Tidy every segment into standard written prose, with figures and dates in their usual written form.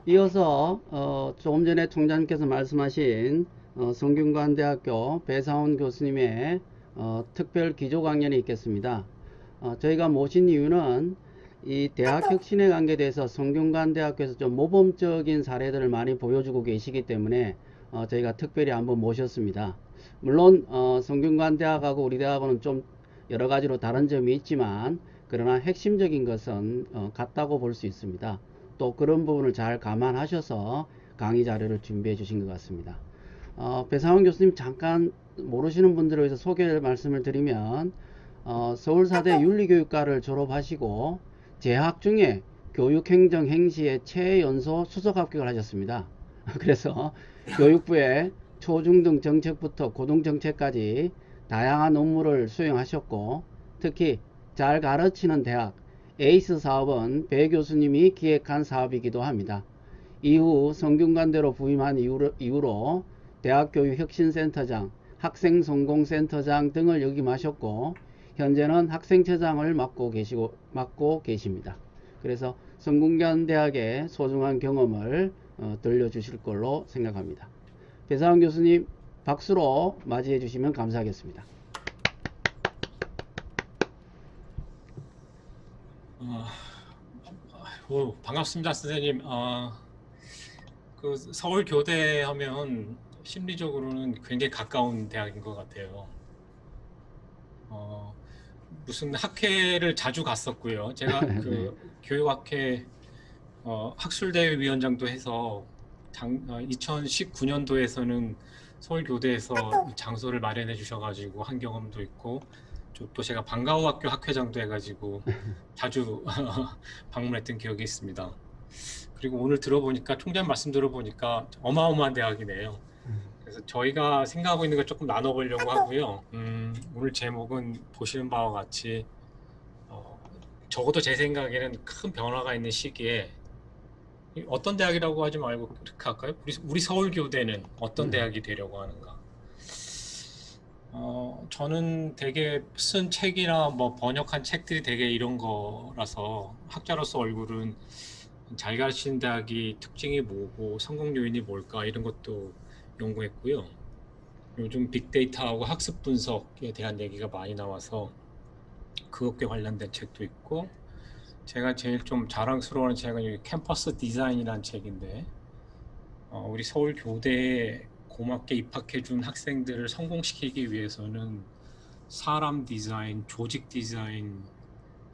이어서 조금 전에 총장님께서 말씀하신 성균관대학교 배상훈 교수님의 특별 기조 강연이 있겠습니다. 저희가 모신 이유는 이 대학 혁신에 관계돼서 성균관대학교에서 좀 모범적인 사례들을 많이 보여주고 계시기 때문에 저희가 특별히 한번 모셨습니다. 물론 성균관대학하고 우리 대학은 좀 여러 가지로 다른 점이 있지만 그러나 핵심적인 것은 같다고 볼 수 있습니다. 또 그런 부분을 잘 감안하셔서 강의 자료를 준비해 주신 것 같습니다. 배상훈 교수님 잠깐 모르시는 분들을 위해서 소개 말씀을 드리면 서울사대 윤리교육과를 졸업하시고 재학 중에 교육행정행시의 최연소 수석 합격을 하셨습니다. 그래서 교육부의 초중등 정책부터 고등정책까지 다양한 업무를 수행하셨고 특히 잘 가르치는 대학 에이스 사업은 배 교수님이 기획한 사업이기도 합니다. 이후 성균관대로 부임한 이후로 대학교육혁신센터장, 학생성공센터장 등을 역임하셨고 현재는 학생처장을 맡고 계십니다. 그래서 성균관대학의 소중한 경험을 들려주실 걸로 생각합니다. 배상훈 교수님 박수로 맞이해 주시면 감사하겠습니다. 반갑습니다, 선생님. 그 서울 교대 하면 심리적으로는 굉장히 가까운 대학인 것 같아요. 무슨 학회를 자주 갔었고요. 제가 네. 그 교육학회 학술대회 위원장도 해서 2019년도에서는 서울교대에서 장소를 마련해 주셔가지고 한 경험도 있고, 또 제가 방과후학교 학회장도 해가지고 자주 방문했던 기억이 있습니다. 그리고 오늘 들어보니까, 총장 말씀 들어보니까 어마어마한 대학이네요. 그래서 저희가 생각하고 있는 걸 조금 나눠보려고 하고요. 오늘 제목은 보시는 바와 같이 적어도 제 생각에는 큰 변화가 있는 시기에 어떤 대학이라고 하지 말고 그렇게 할까요? 우리 서울교대는 어떤 대학이 되려고 하는가? 저는 되게 쓴 책이나 뭐 번역한 책들이 되게 이런 거라서 학자로서 얼굴은 잘 가르치는 대학이 특징이 뭐고 성공 요인이 뭘까 이런 것도 연구했고요. 요즘 빅데이터하고 학습 분석에 대한 얘기가 많이 나와서 그것과 관련된 책도 있고, 제가 제일 좀 자랑스러워하는 책은 여기 캠퍼스 디자인이라는 책인데, 우리 서울 교대에 고맙게 입학해준 학생들을 성공시키기 위해서는 사람 디자인, 조직 디자인,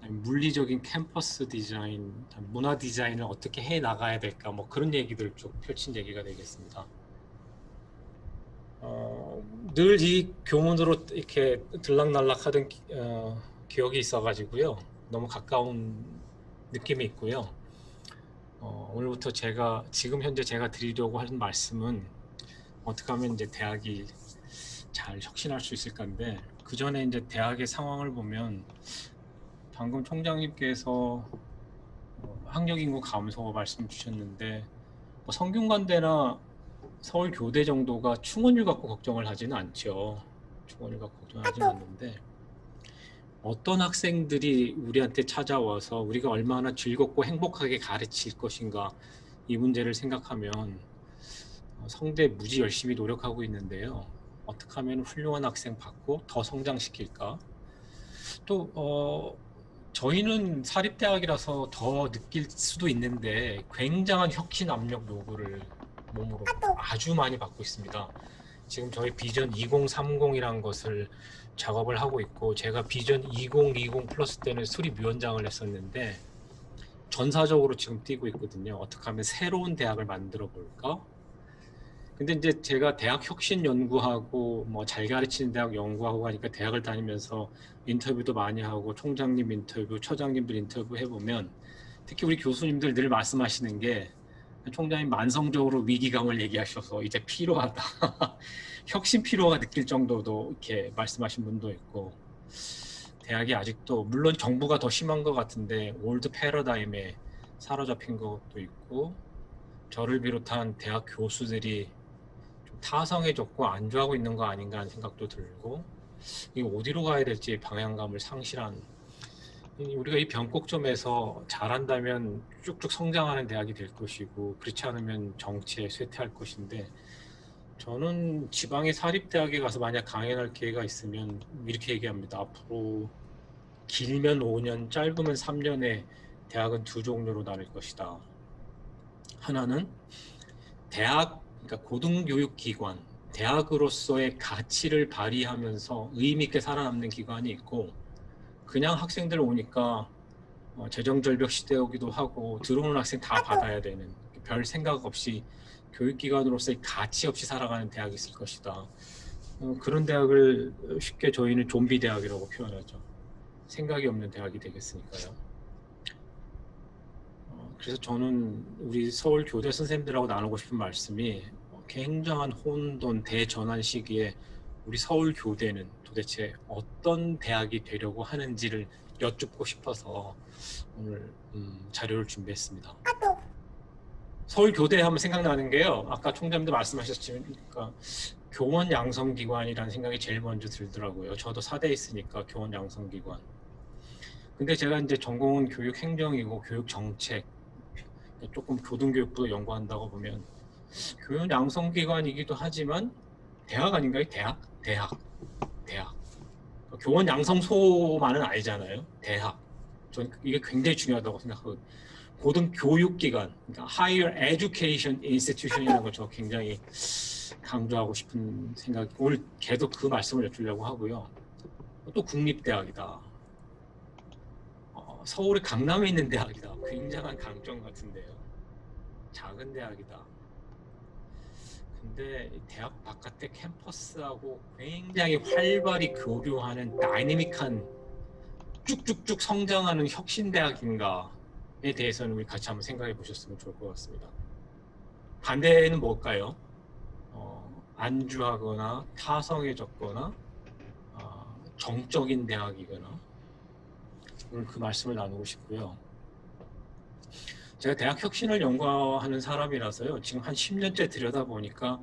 물리적인 캠퍼스 디자인, 문화 디자인을 어떻게 해 나가야 될까, 뭐 그런 얘기들을 쭉 펼친 얘기가 되겠습니다. 늘 이 교문으로 이렇게 들락날락하던 기억이 있어가지고요. 너무 가까운 느낌이 있고요. 오늘부터 지금 현재 제가 드리려고 하는 말씀은 어떻게 하면 이제 대학이 잘 혁신할 수 있을 건데, 그 전에 이제 대학의 상황을 보면 방금 총장님께서 학력인구 감소 말씀 주셨는데, 뭐 성균관대나 서울교대 정도가 충원율 갖고 걱정을 하지는 않죠. 충원율 갖고 걱정하지는 않는데, 어떤 학생들이 우리한테 찾아와서 우리가 얼마나 즐겁고 행복하게 가르칠 것인가, 이 문제를 생각하면 성대 무지 열심히 노력하고 있는데요. 어떻게 하면 훌륭한 학생 받고 더 성장시킬까? 또 저희는 사립대학이라서 더 느낄 수도 있는데 굉장한 혁신 압력 요구를 몸으로 아주 많이 받고 있습니다. 지금 저희 비전 2030이라는 것을 작업을 하고 있고, 제가 비전 2020 플러스 때는 수립위원장을 했었는데 전사적으로 지금 뛰고 있거든요. 어떻게 하면 새로운 대학을 만들어 볼까? 근데 이제 제가 대학 혁신 연구하고 뭐 잘 가르치는 대학 연구하고 하니까 대학을 다니면서 인터뷰도 많이 하고 총장님 인터뷰, 처장님들 인터뷰 해보면 특히 우리 교수님들 늘 말씀하시는 게, 총장님 만성적으로 위기감을 얘기하셔서 이제 필요하다. 혁신 필요가 느낄 정도도 이렇게 말씀하신 분도 있고, 대학이 아직도 물론 정부가 더 심한 것 같은데 올드 패러다임에 사로잡힌 것도 있고, 저를 비롯한 대학 교수들이 좀 타성해졌고 안주하고 있는 거 아닌가 하는 생각도 들고, 이게 어디로 가야 될지 방향감을 상실한 우리가 이 변곡점에서 잘한다면 쭉쭉 성장하는 대학이 될 것이고 그렇지 않으면 정체에 쇠퇴할 것인데 저는 지방의 사립대학에 가서 만약 강연할 기회가 있으면 이렇게 얘기합니다. 앞으로 길면 5년, 짧으면 3년에 대학은 두 종류로 나눌 것이다. 하나는 대학, 그러니까 고등교육기관, 대학으로서의 가치를 발휘하면서 의미 있게 살아남는 기관이 있고 그냥 학생들 오니까 재정절벽 시대이기도 하고 들어오는 학생 다 받아야 되는 별 생각 없이 교육기관으로서의 가치 없이 살아가는 대학이 있을 것이다. 그런 대학을 쉽게 저희는 좀비 대학이라고 표현하죠. 생각이 없는 대학이 되겠으니까요. 그래서 저는 우리 서울 교대 선생님들하고 나누고 싶은 말씀이 굉장한 혼돈 대전환 시기에 우리 서울 교대는 도대체 어떤 대학이 되려고 하는지를 여쭙고 싶어서 오늘 자료를 준비했습니다. 서울 교대 하면 생각나는 게요. 아까 총장님도 말씀하셨지만 교원 양성기관이라는 생각이 제일 먼저 들더라고요. 저도 사대에 있으니까 교원 양성기관. 근데 제가 이제 전공은 교육행정이고 교육정책, 조금 고등교육도 연구한다고 보면 교원 양성기관이기도 하지만 대학 아닌가요? 대학. 교원 양성소만은 아니잖아요. 대학. 저는 이게 굉장히 중요하다고 생각하거든요. 고등교육기관, 그러니까 Higher Education Institution이라는 걸 저 굉장히 강조하고 싶은 생각. 오늘 계속 그 말씀을 여쭈려고 하고요. 또 국립대학이다. 서울의 강남에 있는 대학이다. 굉장한 강점 같은데요. 작은 대학이다. 근데 대학 바깥의 캠퍼스하고 굉장히 활발히 교류하는 다이내믹한 쭉쭉쭉 성장하는 혁신대학인가에 대해서는 우리 같이 한번 생각해 보셨으면 좋을 것 같습니다. 반대는 뭘까요? 안주하거나 타성해졌거나 정적인 대학이거나 오늘 그 말씀을 나누고 싶고요. 제가 대학 혁신을 연구하는 사람이라서요. 지금 한 10년째 들여다보니까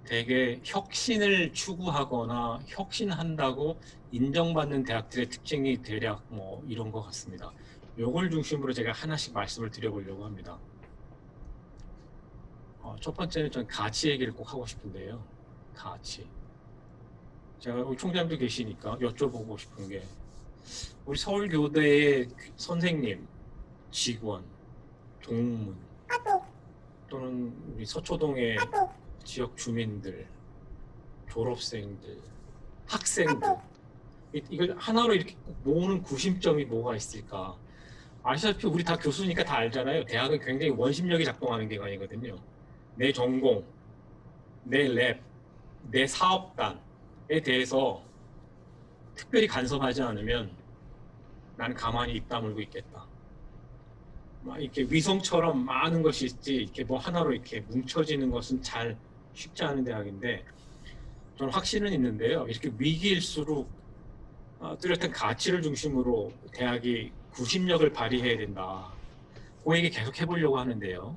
되게 혁신을 추구하거나 혁신한다고 인정받는 대학들의 특징이 대략 뭐 이런 것 같습니다. 요걸 중심으로 제가 하나씩 말씀을 드려보려고 합니다. 첫 번째는 전 가치 얘기를 꼭 하고 싶은데요. 가치. 제가 우리 총장도 계시니까 여쭤보고 싶은 게 우리 서울교대의 선생님, 직원, 동문 또는 우리 서초동의 지역 주민들, 졸업생들, 학생들 이걸 하나로 이렇게 모으는 구심점이 뭐가 있을까? 아시다시피 우리 다 교수니까 다 알잖아요. 대학은 굉장히 원심력이 작동하는 기관이거든요. 내 전공, 내 랩, 내 사업단에 대해서 특별히 간섭하지 않으면 나는 가만히 입 다물고 있겠다. 막 이렇게 위성처럼 많은 것이 있지 이렇게 뭐 하나로 이렇게 뭉쳐지는 것은 잘 쉽지 않은 대학인데 저는 확신은 있는데요. 이렇게 위기일수록 뚜렷한 가치를 중심으로 대학이 구심력을 발휘해야 된다. 그 얘기 계속 해보려고 하는데요.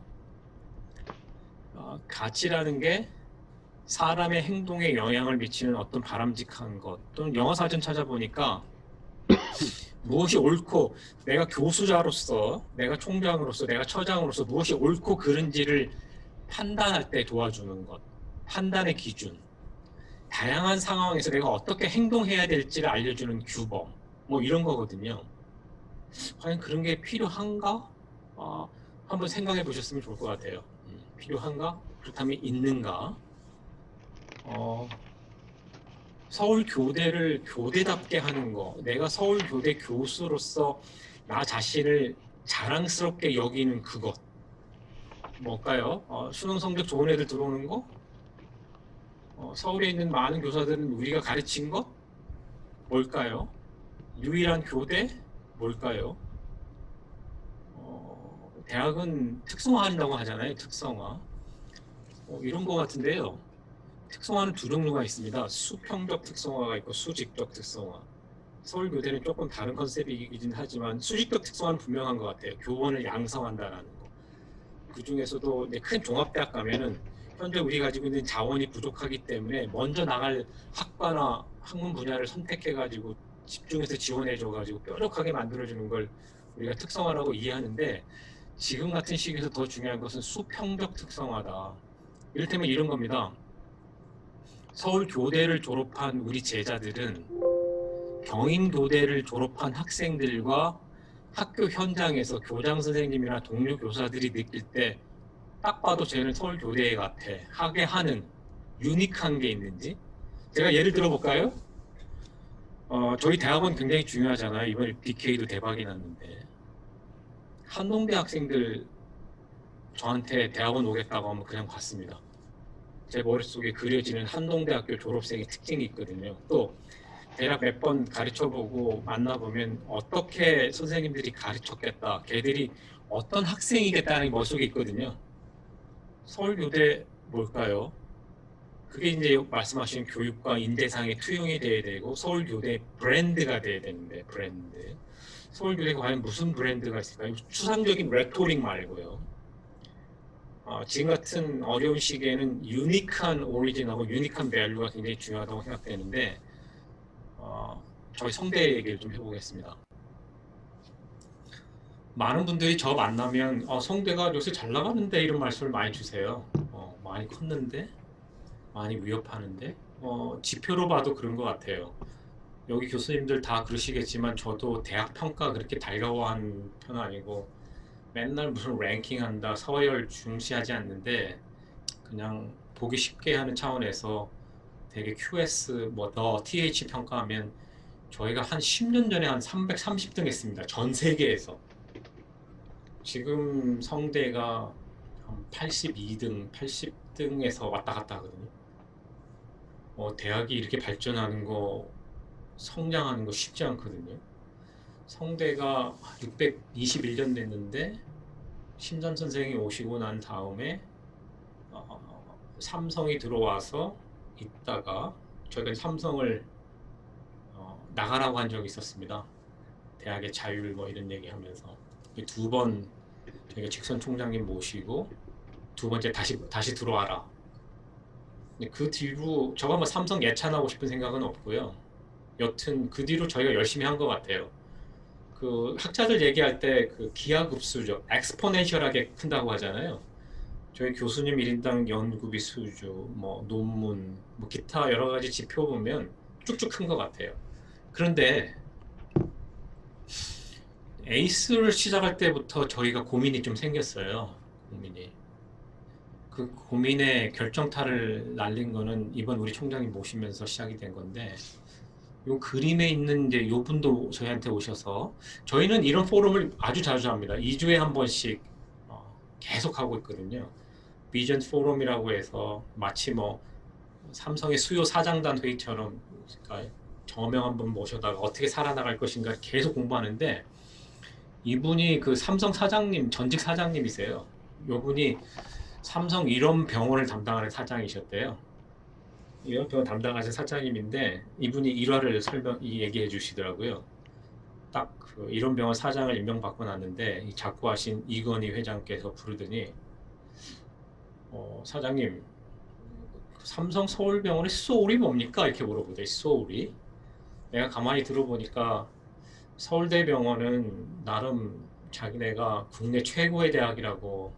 가치라는 게 사람의 행동에 영향을 미치는 어떤 바람직한 것 또는 영어 사전 찾아보니까 무엇이 옳고 내가 교수자로서 내가 총장으로서 내가 처장으로서 무엇이 옳고 그른지를 판단할 때 도와주는 것 판단의 기준 다양한 상황에서 내가 어떻게 행동해야 될지를 알려주는 규범 뭐 이런 거거든요. 과연 그런 게 필요한가? 한번 생각해 보셨으면 좋을 것 같아요. 필요한가? 그렇다면 있는가? 서울교대를 교대답게 하는 거 내가 서울교대 교수로서 나 자신을 자랑스럽게 여기는 그것 뭘까요? 수능 성적 좋은 애들 들어오는 거? 서울에 있는 많은 교사들은 우리가 가르친 것? 뭘까요? 유일한 교대? 뭘까요? 대학은 특성화한다고 하잖아요. 특성화. 이런 거 같은데요. 특성화는 두 종류가 있습니다. 수평적 특성화가 있고 수직적 특성화. 서울교대는 조금 다른 컨셉이긴 하지만 수직적 특성화는 분명한 것 같아요. 교원을 양성한다라는 거. 그 중에서도 큰 종합대학 가면은 현재 우리 가지고 있는 자원이 부족하기 때문에 먼저 나갈 학과나 학문 분야를 선택해가지고 집중해서 지원해줘가지고 뾰족하게 만들어주는 걸 우리가 특성화라고 이해하는데 지금 같은 시기에서 더 중요한 것은 수평적 특성화다. 이를테면 이런 겁니다. 서울 교대를 졸업한 우리 제자들은 경인교대를 졸업한 학생들과 학교 현장에서 교장 선생님이나 동료 교사들이 느낄 때 딱 봐도 쟤는 서울 교대 같아 하게 하는 유니크한 게 있는지 제가 예를 들어 볼까요? 저희 대학원 굉장히 중요하잖아요. 이번에 BK도 대박이 났는데 한동대 학생들 저한테 대학원 오겠다고 하면 그냥 갔습니다. 제 머릿속에 그려지는 한동대학교 졸업생의 특징이 있거든요. 또 대략 몇 번 가르쳐보고 만나보면 어떻게 선생님들이 가르쳤겠다, 걔들이 어떤 학생이겠다는 게 머릿속에 있거든요. 서울교대 뭘까요? 그게 이제 말씀하신 교육과 인재상의 투영이 돼야 되고 서울교대 브랜드가 돼야 되는데 브랜드. 서울교대가 과연 무슨 브랜드가 있을까요? 추상적인 레토릭 말고요. 지금 같은 어려운 시기에는 유니크한 오리진하고 유니크한 밸류가 굉장히 중요하다고 생각되는데 저희 성대 얘기를 좀 해보겠습니다. 많은 분들이 저 만나면 성대가 요새 잘 나가는데 이런 말씀을 많이 주세요. 많이 컸는데 많이 위협하는데 지표로 봐도 그런 것 같아요. 여기 교수님들 다 그러시겠지만 저도 대학 평가 그렇게 달가워한 편은 아니고 맨날 무슨 랭킹한다 서열 중시하지 않는데 그냥 보기 쉽게 하는 차원에서 되게 QS 더 TH 평가하면 저희가 한 10년 전에 한 330등 했습니다. 전 세계에서. 지금 성대가 한 82등, 80등에서 왔다 갔다 하거든요. 대학이 이렇게 발전하는 거, 성장하는 거 쉽지 않거든요. 성대가 621년 됐는데 신전 선생이 오시고 난 다음에 삼성이 들어와서 있다가 저희가 삼성을 나가라고 한 적이 있었습니다. 대학의 자율 뭐 이런 얘기하면서 두 번 저희가 직선 총장님 모시고 두 번째 다시 들어와라. 근데 그 뒤로 저가 뭐 삼성 예찬하고 싶은 생각은 없고요. 여튼 그 뒤로 저희가 열심히 한 것 같아요. 그 학자들 얘기할 때 그 기하급수죠. 엑스포넨셜하게 큰다고 하잖아요. 저희 교수님 1인당 연구비 수주, 뭐 논문, 뭐 기타 여러 가지 지표 보면 쭉쭉 큰 것 같아요. 그런데 에이스를 시작할 때부터 저희가 고민이 좀 생겼어요. 그 고민의 결정타를 날린 거는 이번 우리 총장님 모시면서 시작이 된 건데 요 그림에 있는 이제 요 분도 저희한테 오셔서 저희는 이런 포럼을 아주 자주 합니다. 2주에 한 번씩 계속 하고 있거든요. 비전 포럼이라고 해서 마치 뭐 삼성의 수요 사장단 회의처럼 그러니까 저명 한 분 모셔다가 어떻게 살아나갈 것인가 계속 공부하는데 이분이 그 삼성 사장님 전직 사장님이세요. 요분이 삼성 이런 병원을 담당하는 사장이셨대요. 이런 병원 담당하신 사장님인데 이분이 일화를 얘기해 주시더라고요. 딱그 이런 병원 사장을 임명받고 났는데 자꾸 하신 이건희 회장께서 부르더니 사장님 삼성 서울병원의 소울이 뭡니까? 이렇게 물어보더니 소울이 내가 가만히 들어보니까 서울대병원은 나름 자기네가 국내 최고의 대학이라고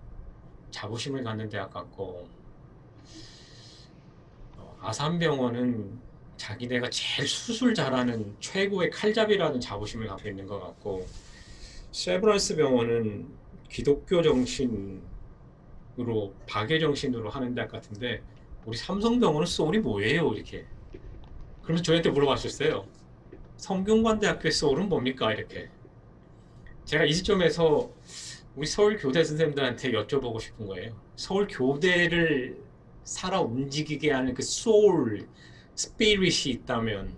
자부심을 갖는 대학 같고 아산병원은 자기네가 제일 수술 잘하는 최고의 칼잡이라는 자부심을 갖고 있는 것 같고 세브란스 병원은 기독교 정신으로 박애 정신으로 하는 대학 같은데 우리 삼성병원은 소울이 뭐예요? 이렇게 그러면서 저희한테 물어봤었어요. 성균관대학교의 소울은 뭡니까? 이렇게 제가 이 시점에서 우리 서울교대 선생님들한테 여쭤보고 싶은 거예요. 서울교대를 살아 움직이게 하는 그 소울, 스피릿이 있다면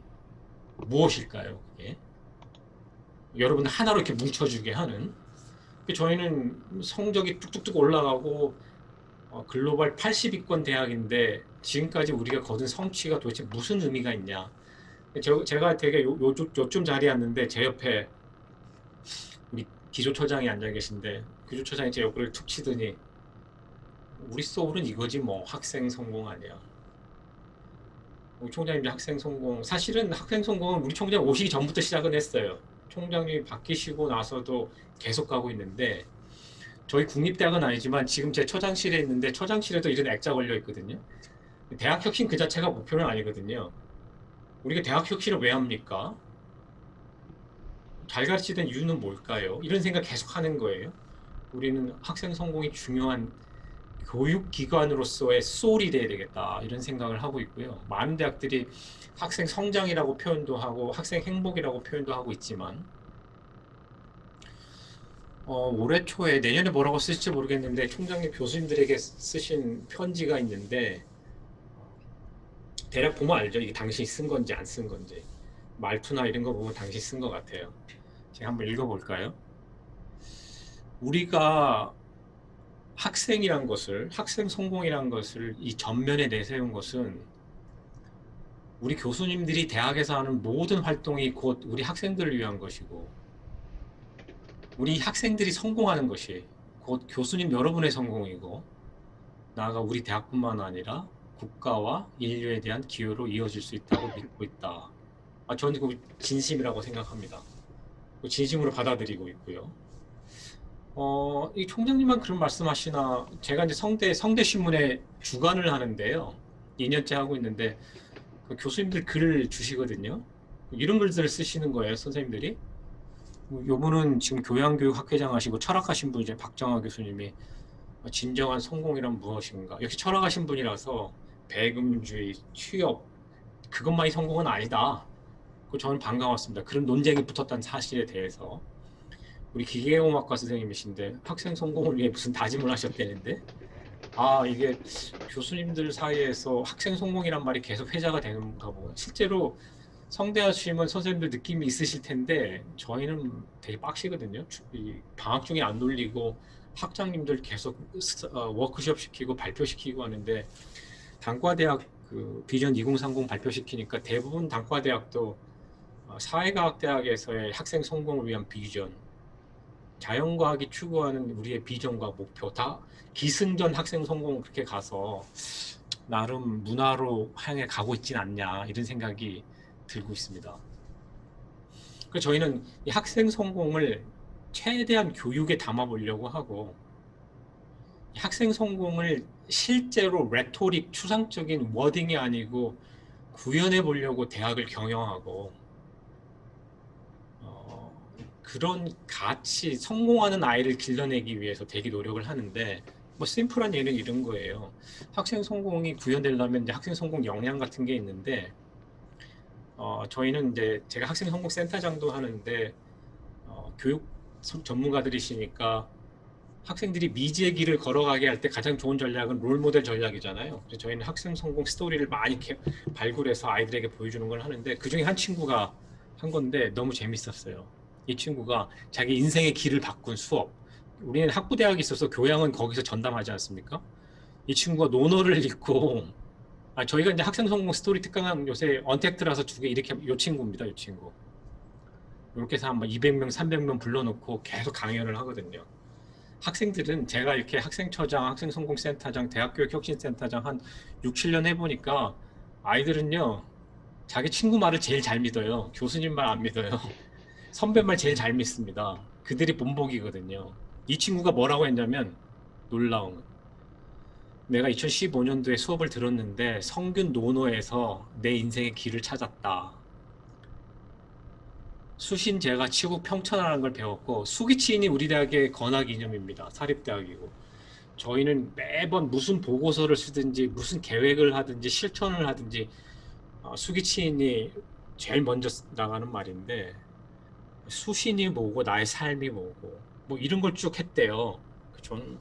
무엇일까요? 그게? 여러분들 하나로 이렇게 뭉쳐주게 하는. 저희는 성적이 뚝뚝뚝 올라가고 글로벌 80위권 대학인데 지금까지 우리가 거둔 성취가 도대체 무슨 의미가 있냐. 제가 되게 요쯤 자리에 앉는데 제 옆에 우리 기조처장이 앉아 계신데 기조처장이 제 옆구리를 툭 치더니 우리 소울은 이거지 뭐 학생 성공 아니야. 우리 총장님이 학생 성공, 사실은 학생 성공은 우리 총장 오시기 전부터 시작은 했어요. 총장님이 바뀌시고 나서도 계속 가고 있는데, 저희 국립대학은 아니지만 지금 제 처장실에 있는데 처장실에도 이런 액자 걸려 있거든요. 대학 혁신 그 자체가 목표는 아니거든요. 우리가 대학 혁신을 왜 합니까? 잘 가르치던 이유는 뭘까요? 이런 생각 계속 하는 거예요. 우리는 학생 성공이 중요한 교육기관으로서의 소울이 돼야 되겠다, 이런 생각을 하고 있고요. 많은 대학들이 학생 성장이라고 표현도 하고 학생 행복이라고 표현도 하고 있지만, 올해 초에, 내년에 뭐라고 쓸지 모르겠는데 총장님 교수님들에게 쓰신 편지가 있는데, 대략 보면 알죠? 이게 당신이 쓴 건지 안 쓴 건지. 말투나 이런 거 보면 당신이 쓴 것 같아요. 제가 한번 읽어볼까요? 우리가 학생이란 것을, 학생 성공이란 것을 이 전면에 내세운 것은, 우리 교수님들이 대학에서 하는 모든 활동이 곧 우리 학생들을 위한 것이고, 우리 학생들이 성공하는 것이 곧 교수님 여러분의 성공이고, 나아가 우리 대학뿐만 아니라 국가와 인류에 대한 기여로 이어질 수 있다고 믿고 있다. 저는 그 진심이라고 생각합니다. 진심으로 받아들이고 있고요. 이 총장님만 그런 말씀하시나, 제가 이제 성대 신문에 주간을 하는데요. 2년째 하고 있는데, 그 교수님들 글을 주시거든요. 이런 글들을 쓰시는 거예요, 선생님들이. 요분은 지금 교양교육 학회장 하시고 철학하신 분, 이제 박정화 교수님이 진정한 성공이란 무엇인가. 역시 철학하신 분이라서 배금주의, 취업, 그것만이 성공은 아니다. 저는 반가웠습니다. 그런 논쟁이 붙었다는 사실에 대해서. 우리 기계공학과 선생님이신데 학생 성공을 위해 무슨 다짐을 하셨다는데, 이게 교수님들 사이에서 학생 성공이란 말이 계속 회자가 되는가 보고, 실제로 성대 하시면 선생님들 느낌이 있으실 텐데 저희는 되게 빡시거든요. 방학 중에 안 놀리고 학장님들 계속 워크숍 시키고 발표시키고 하는데, 단과대학 그 비전 2030 발표시키니까 대부분 단과대학도 사회과학대학에서의 학생 성공을 위한 비전, 자연과학이 추구하는 우리의 비전과 목표, 다 기승전 학생 성공, 그렇게 가서 나름 문화로 향해 가고 있진 않냐, 이런 생각이 들고 있습니다. 그래서 저희는 이 학생 성공을 최대한 교육에 담아보려고 하고, 학생 성공을 실제로 레토릭, 추상적인 워딩이 아니고 구현해 보려고 대학을 경영하고, 그런 같이 성공하는 아이를 길러내기 위해서 되게 노력을 하는데, 심플한 예는 이런 거예요. 학생 성공이 구현되려면 이제 학생 성공 역량 같은 게 있는데, 저희는 이제 제가 학생 성공 센터장도 하는데, 교육 전문가들이시니까 학생들이 미지의 길을 걸어가게 할 때 가장 좋은 전략은 롤모델 전략이잖아요. 그래서 저희는 학생 성공 스토리를 많이 발굴해서 아이들에게 보여주는 걸 하는데, 그 중에 한 친구가 한 건데 너무 재밌었어요. 이 친구가 자기 인생의 길을 바꾼 수업. 우리는 학부대학이 있어서 교양은 거기서 전담하지 않습니까? 이 친구가 논어를 읽고, 저희가 이제 학생 성공 스토리 특강은 요새 언택트라서 두 개 이렇게, 요 친구입니다, 요 친구. 이렇게 해서 한 200명, 300명 불러놓고 계속 강연을 하거든요. 학생들은, 제가 이렇게 학생처장, 학생성공센터장, 대학교육혁신센터장 한 6, 7년 해보니까 아이들은요, 자기 친구 말을 제일 잘 믿어요. 교수님 말 안 믿어요. 선배 말 제일 잘 믿습니다. 그들이 본보기거든요. 이 친구가 뭐라고 했냐면, 놀라운, 내가 2015년도에 수업을 들었는데 성균 논어에서 내 인생의 길을 찾았다. 수신제가 치국 평천하라는 걸 배웠고, 수기치인이 우리 대학의 건학 이념입니다. 사립대학이고. 저희는 매번 무슨 보고서를 쓰든지 무슨 계획을 하든지 실천을 하든지 수기치인이 제일 먼저 나가는 말인데, 수신이 뭐고 나의 삶이 뭐고 뭐 이런 걸 쭉 했대요. 저는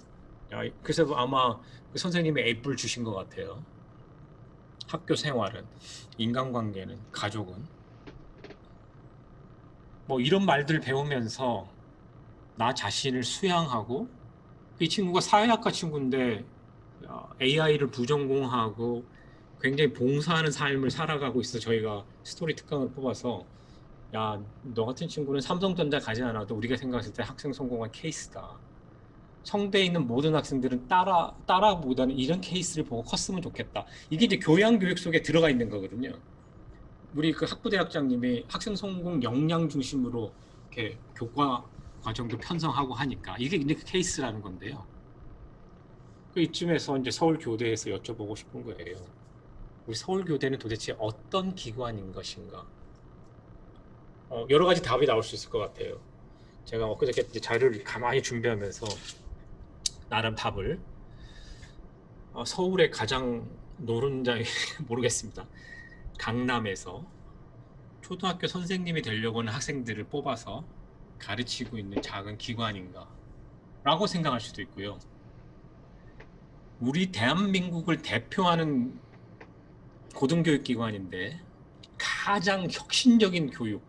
그래서 아마 그 선생님이 에이플 주신 것 같아요. 학교 생활은, 인간관계는, 가족은, 뭐 이런 말들 배우면서 나 자신을 수양하고, 이 친구가 사회학과 친구인데 AI를 부전공하고 굉장히 봉사하는 삶을 살아가고 있어. 저희가 스토리 특강을 뽑아서, 야, 너 같은 친구는 삼성전자 가지 않아도 우리가 생각했을 때 학생 성공한 케이스다. 성대에 있는 모든 학생들은 따라보다는 이런 케이스를 보고 컸으면 좋겠다. 이게 이제 교양 교육 속에 들어가 있는 거거든요. 우리 그 학부대학장님이 학생 성공 역량 중심으로 이렇게 교과 과정도 편성하고 하니까 이게 이제 그 케이스라는 건데요. 그 이쯤에서 이제 서울교대에서 여쭤보고 싶은 거예요. 우리 서울교대는 도대체 어떤 기관인 것인가? 여러 가지 답이 나올 수 있을 것 같아요. 제가 엊그저께 이제 자료를 가만히 준비하면서 나름 답을 서울의 가장 노른자에 모르겠습니다. 강남에서 초등학교 선생님이 되려고 하는 학생들을 뽑아서 가르치고 있는 작은 기관인가 라고 생각할 수도 있고요. 우리 대한민국을 대표하는 고등교육기관인데 가장 혁신적인 교육,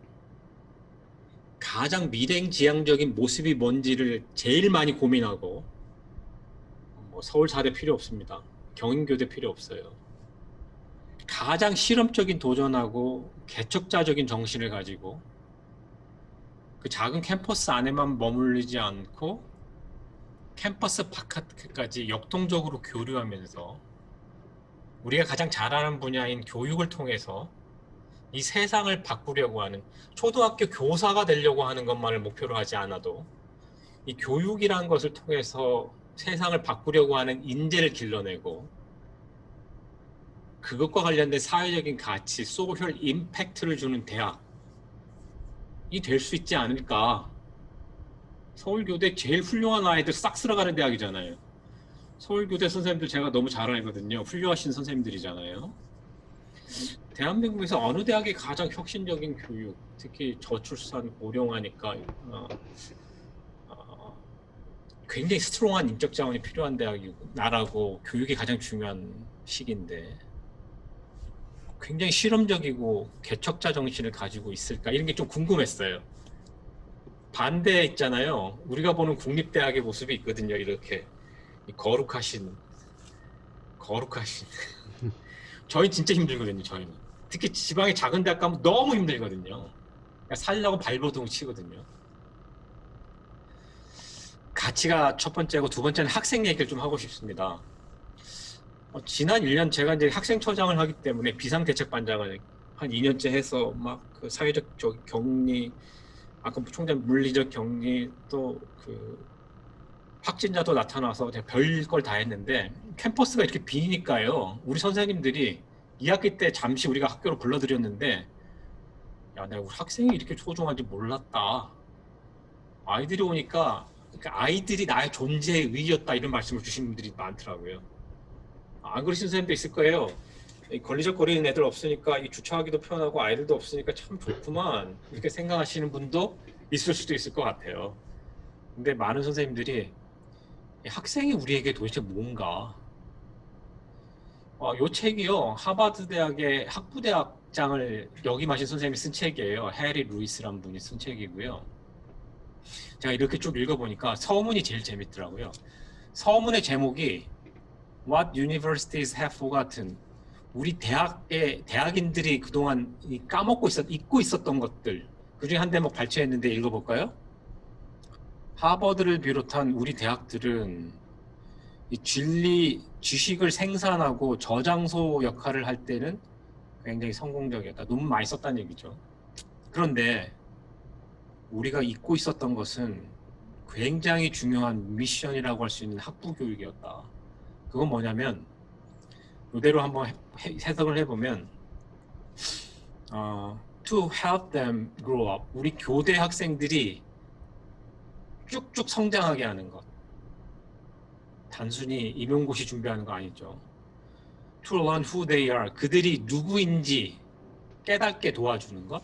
가장 미래지향적인 모습이 뭔지를 제일 많이 고민하고, 뭐 서울사대 필요 없습니다. 경인교대 필요 없어요. 가장 실험적인 도전하고 개척자적인 정신을 가지고 그 작은 캠퍼스 안에만 머물리지 않고 캠퍼스 바깥까지 역동적으로 교류하면서 우리가 가장 잘하는 분야인 교육을 통해서 이 세상을 바꾸려고 하는, 초등학교 교사가 되려고 하는 것만을 목표로 하지 않아도 이 교육이라는 것을 통해서 세상을 바꾸려고 하는 인재를 길러내고 그것과 관련된 사회적인 가치, 소셜 임팩트를 주는 대학이 될 수 있지 않을까. 서울교대 제일 훌륭한 아이들 싹 쓸어가는 대학이잖아요. 서울교대 선생님들 제가 너무 잘 알거든요. 훌륭하신 선생님들이잖아요. 대한민국에서 어느 대학이 가장 혁신적인 교육, 특히 저출산 고령화니까 굉장히 스트롱한 인적 자원이 필요한 대학이고 나라고 교육이 가장 중요한 시기인데 굉장히 실험적이고 개척자 정신을 가지고 있을까, 이런 게 좀 궁금했어요. 반대에 있잖아요. 우리가 보는 국립대학의 모습이 있거든요. 이렇게 거룩하신 저희 진짜 힘들거든요. 저희는 특히 지방의 작은 대학 가면 너무 힘들거든요. 그러니까 살려고 발버둥 치거든요. 가치가 첫 번째고, 두 번째는 학생 얘기를 좀 하고 싶습니다. 지난 1년 제가 이제 학생처장을 하기 때문에 비상대책반장을 한 2년째 해서 막 그 사회적 격리, 아까 총장 물리적 격리, 또 그 확진자도 나타나서 별걸 다 했는데 캠퍼스가 이렇게 비니까요. 우리 선생님들이 2학기 때 잠시 우리가 학교로 불러들였는데, 야, 내가 우리 학생이 이렇게 소중한지 몰랐다. 아이들이 오니까 그러니까 아이들이 나의 존재의 의의였다, 이런 말씀을 주신 분들이 많더라고요. 안 그러신 선생님도 있을 거예요. 걸리적거리는 애들 없으니까 이 주차하기도 편하고 아이들도 없으니까 참 좋구만, 이렇게 생각하시는 분도 있을 수도 있을 것 같아요. 근데 많은 선생님들이 학생이 우리에게 도대체 뭔가, 이 책이요, 하버드 대학의 학부대학장을 역임하신 선생님이 쓴 책이에요. 해리 루이스라는 분이 쓴 책이고요. 제가 이렇게 쭉 읽어보니까 서문이 제일 재밌더라고요. 서문의 제목이 What Universities Have Forgotten, 우리 대학인들이 그동안 잊고 있었던 것들, 그중에 한 대목 발췌했는데 읽어볼까요? 하버드를 비롯한 우리 대학들은 이 지식을 생산하고 저장소 역할을 할 때는 굉장히 성공적이었다. 논문 많이 썼다는 얘기죠. 그런데 우리가 잊고 있었던 것은 굉장히 중요한 미션이라고 할 수 있는 학부 교육이었다. 그건 뭐냐면, 이대로 한번 해석을 해보면 to help them grow up, 우리 교대 학생들이 쭉쭉 성장하게 하는 것. 단순히 임용고시 준비하는 거 아니죠. To learn who they are, 그들이 누구인지 깨닫게 도와주는 것.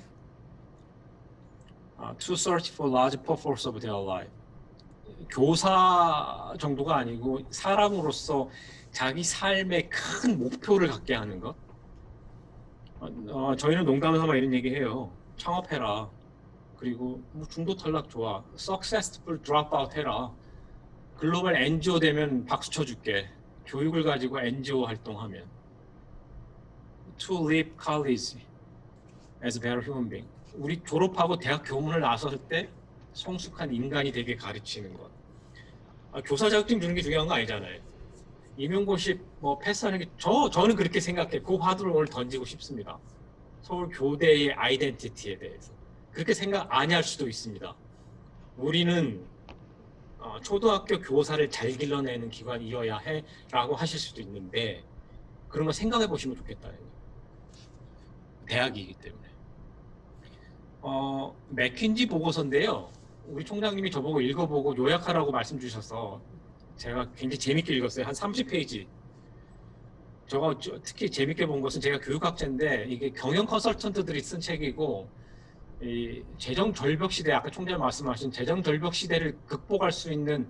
To search for large purpose of their life, 교사 정도가 아니고 사람으로서 자기 삶의 큰 목표를 갖게 하는 것. 저희는 농담 삼아 이런 얘기해요. 창업해라. 그리고 뭐 중도 탈락 좋아. Successful dropout 해라. 글로벌 NGO 되면 박수 쳐줄게. 교육을 가지고 NGO 활동하면. To leave college as a better human being, 우리 졸업하고 대학 교문을 나섰을 때 성숙한 인간이 되게 가르치는 것. 교사 자격증 주는 게 중요한 거 아니잖아요. 임용고시 뭐 패스하는 게 저는 그렇게 생각해. 그 화두를 오늘 던지고 싶습니다. 서울 교대의 아이덴티티에 대해서 그렇게 생각 안 할 수도 있습니다. 우리는 초등학교 교사를 잘 길러내는 기관이어야 해라고 하실 수도 있는데 그런 거 생각해 보시면 좋겠다는 거예요. 대학이기 때문에. 맥킨지 보고서인데요. 우리 총장님이 저보고 읽어보고 요약하라고 말씀 주셔서 제가 굉장히 재밌게 읽었어요. 한 30페이지. 특히 재밌게 본 것은 제가 교육학자인데 이게 경영 컨설턴트들이 쓴 책이고 이 재정 절벽 시대, 아까 총장 말씀하신 재정 절벽 시대를 극복할 수 있는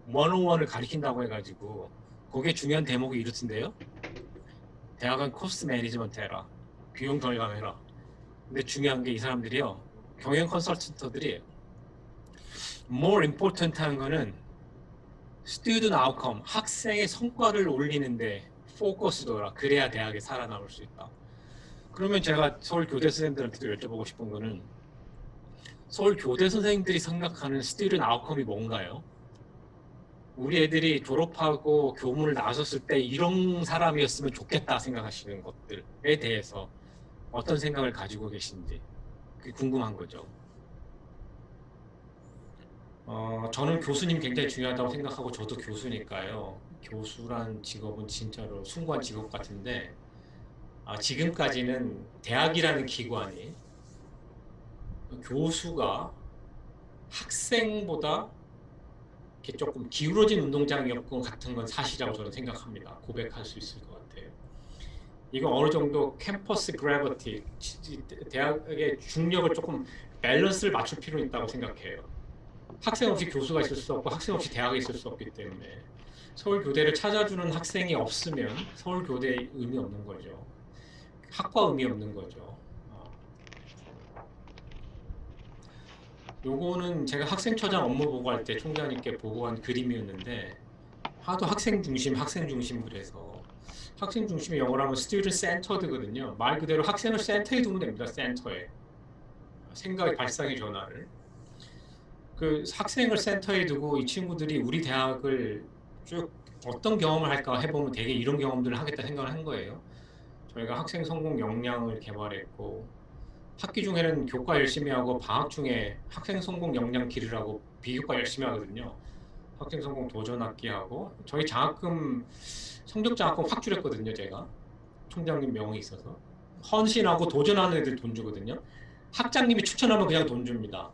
101을 가리킨다고 해가지고 거기에 중요한 대목이 이렇던데요. 대학은 코스트 매니지먼트 해라. 비용 절감해라. 근데 중요한 게 이 사람들이요. 경영 컨설턴트들이 more important 하는 거는 student outcome, 학생의 성과를 올리는데 포커스 둬라. 그래야 대학에 살아남을 수 있다. 그러면 제가 서울 교대 선생님들한테도 여쭤보고 싶은 거는 서울 교대 선생님들이 생각하는 student outcome이 뭔가요? 우리 애들이 졸업하고 교문을 나섰을 때 이런 사람이었으면 좋겠다 생각하시는 것들에 대해서 어떤 생각을 가지고 계신지 그게 궁금한 거죠. 저는 교수님 굉장히 중요하다고 생각하고 저도 교수니까요. 교수란 직업은 진짜로 숭고한 직업 같은데 지금까지는 대학이라는 기관이 교수가 학생보다 이렇게 조금 기울어진 운동장이었고 같은 건 사실이라고 저는 생각합니다. 고백할 수 있을 것 같아요. 이거 어느 정도 캠퍼스 그래비티, 대학의 중력을 조금 밸런스를 맞출 필요는 있다고 생각해요. 학생 없이 교수가 있을 수 없고 학생 없이 대학에 있을 수 없기 때문에 서울교대를 찾아주는 학생이 없으면 서울교대의 의미 없는 거죠. 학과 의미 없는 거죠. 요거는 제가 학생처장 업무 보고할 때 총장님께 보고한 그림이었는데 하도 학생 중심 그래서 학생 중심의 영어로 하면 student centered거든요. 말 그대로 학생을 센터에 두면 됩니다. 센터에. 생각의 발상의 전환을. 그 학생을 센터에 두고 이 친구들이 우리 대학을 쭉 어떤 경험을 할까 해보면 되게 이런 경험들을 하겠다 생각을 한 거예요. 저희가 학생 성공 역량을 개발했고 학기 중에는 교과 열심히 하고 방학 중에 학생 성공 역량 기르라고 비교과 열심히 하거든요. 학생 성공 도전 학기 하고 저희 장학금 성적 장학금 확 줄였거든요. 제가 총장님 명이 있어서 헌신하고 도전하는 애들 돈 주거든요. 학장님이 추천하면 그냥 돈 줍니다.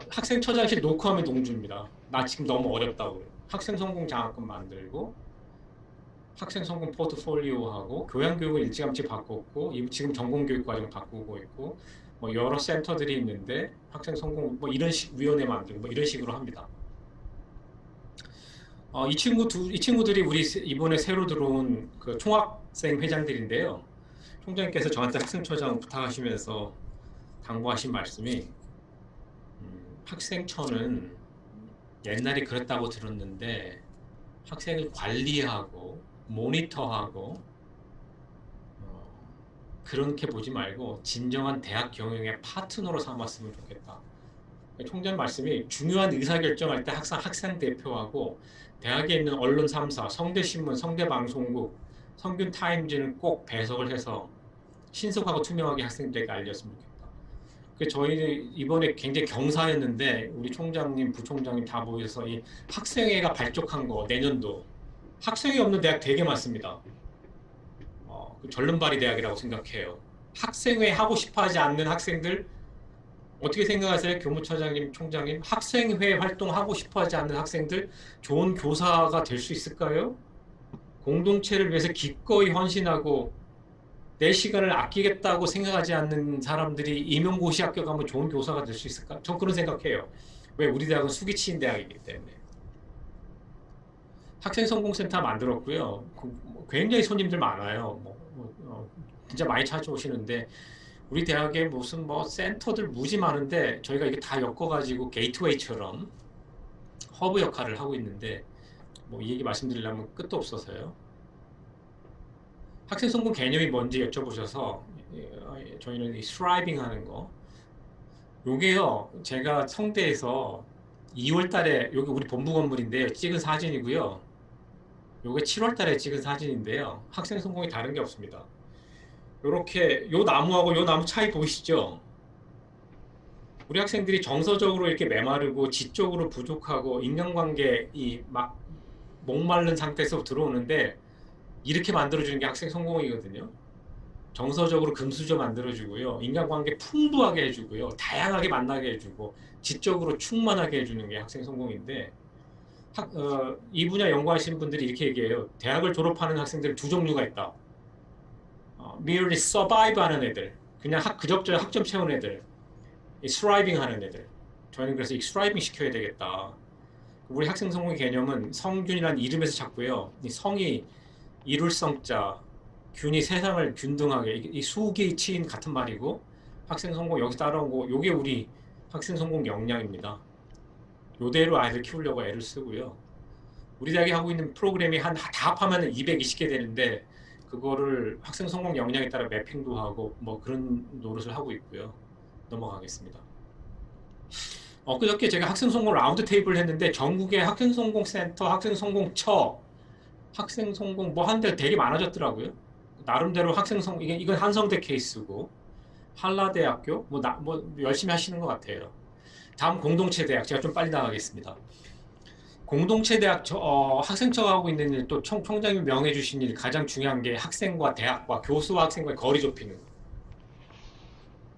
학생 처장실 노크하면 돈 줍니다. 나 지금 너무 어렵다고. 학생 성공 장학금 만들고 학생 성공 포트폴리오하고 교양교육을 일찌감치 바꿨고 지금 전공교육 과정 바꾸고 있고 뭐 여러 센터들이 있는데 학생 성공 뭐 이런 위원회 만들고 뭐 이런 식으로 합니다. 이 친구들이 우리 이번에 새로 들어온 그 총학생 회장들인데요. 총장님께서 저한테 학생처장 부탁하시면서 당부하신 말씀이 학생처는 옛날에 그랬다고 들었는데 학생을 관리하고 모니터하고 그렇게 보지 말고 진정한 대학 경영의 파트너로 삼았으면 좋겠다. 총장 말씀이 중요한 의사결정할 때 항상 학생 대표하고 대학에 있는 언론 3사, 성대신문, 성대방송국, 성균타임즈는 꼭 배석을 해서 신속하고 투명하게 학생들에게 알렸으면 좋겠다. 저희는 이번에 굉장히 경사였는데 우리 총장님, 부총장님 다 모여서 이 학생회가 발족한 거 내년도 학생회 없는 대학 되게 많습니다. 전륜발이 대학이라고 생각해요. 학생회 하고 싶어하지 않는 학생들 어떻게 생각하세요? 교무처장님, 총장님 학생회 활동하고 싶어하지 않는 학생들 좋은 교사가 될 수 있을까요? 공동체를 위해서 기꺼이 헌신하고 내 시간을 아끼겠다고 생각하지 않는 사람들이 임용고시 합격하면 좋은 교사가 될 수 있을까? 전 그런 생각해요. 왜? 우리 대학은 수기치인 대학이기 때문에. 학생성공센터 만들었고요. 굉장히 손님들 많아요. 진짜 많이 찾아오시는데 우리 대학에 무슨 센터들 무지 많은데 저희가 이게 다 엮어가지고 게이트웨이처럼 허브 역할을 하고 있는데 이 얘기 말씀드리려면 끝도 없어서요. 학생 성공 개념이 뭔지 여쭤보셔서 저희는 이 스트라이빙 하는 거 요게요 제가 성대에서 2월 달에 여기 우리 본부 건물인데요. 찍은 사진이고요. 요게 7월 달에 찍은 사진인데요. 학생 성공이 다른 게 없습니다. 요렇게 요 나무하고 요 나무 차이 보이시죠? 우리 학생들이 정서적으로 이렇게 메마르고 지적으로 부족하고 인간관계 이 막 목마른 상태에서 들어오는데 이렇게 만들어주는 게 학생 성공이거든요. 정서적으로 금수저 만들어주고요. 인간관계 풍부하게 해주고요. 다양하게 만나게 해주고 지적으로 충만하게 해주는 게 학생 성공인데 이 분야 연구하시는 분들이 이렇게 얘기해요. 대학을 졸업하는 학생들 두 종류가 있다. merely survive 하는 애들, 그냥 그럭저럭 학점 채운 애들, 스트라이빙 하는 애들. 저희는 그래서 이 스트라이빙 시켜야 되겠다. 우리 학생 성공의 개념은 성균이라는 이름에서 찾고요. 이 성이 이룰 성자, 균이 세상을 균등하게, 이 수기 치인 같은 말이고, 학생 성공 여기 따라온 거, 요게 우리 학생 성공 역량입니다. 요대로 아이들 키우려고 애를 쓰고요. 우리 대학이 하고 있는 프로그램이 다 합하면 220개 되는데, 그거를 학생 성공 역량에 따라 매핑도 하고 뭐 그런 노릇을 하고 있고요. 넘어가겠습니다. 그저께 제가 학생 성공 라운드 테이블을 했는데 전국의 학생 성공 센터, 학생 성공처, 학생 성공 뭐 하는 데가 되게 많아졌더라고요. 나름대로 학생 성공, 이건 한성대 케이스고 한라대학교 뭐 열심히 하시는 것 같아요. 다음 공동체 대학, 제가 좀 빨리 나가겠습니다. 공동체 대학 학생처가 하고 있는 일, 또 총장님이 명해 주신 일, 가장 중요한 게 학생과 대학과 교수와 학생과의 거리 좁히는 거.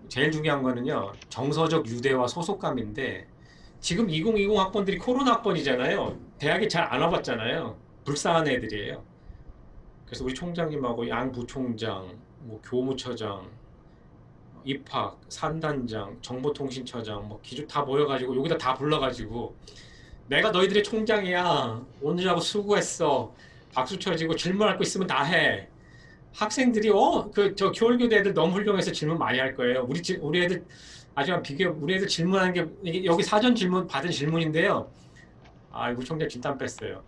제일 중요한 거는요, 정서적 유대와 소속감인데, 지금 2020 학번들이 코로나 학번이잖아요. 대학에 잘 안 와봤잖아요. 불쌍한 애들이에요. 그래서 우리 총장님하고 양 부총장, 뭐 교무처장, 입학, 산단장, 정보통신처장, 뭐 기주 다 모여가지고 여기다 다 불러가지고 내가 너희들의 총장이야. 오늘하고 수고했어. 박수 쳐지고 질문할 거 있으면 다 해. 학생들이 저 겨울교대 애들 너무 훌륭해서 질문 많이 할 거예요. 우리 애들 우리 애들 질문하는 게 여기 사전 질문 받은 질문인데요. 우리 총장 진땀 뺐어요.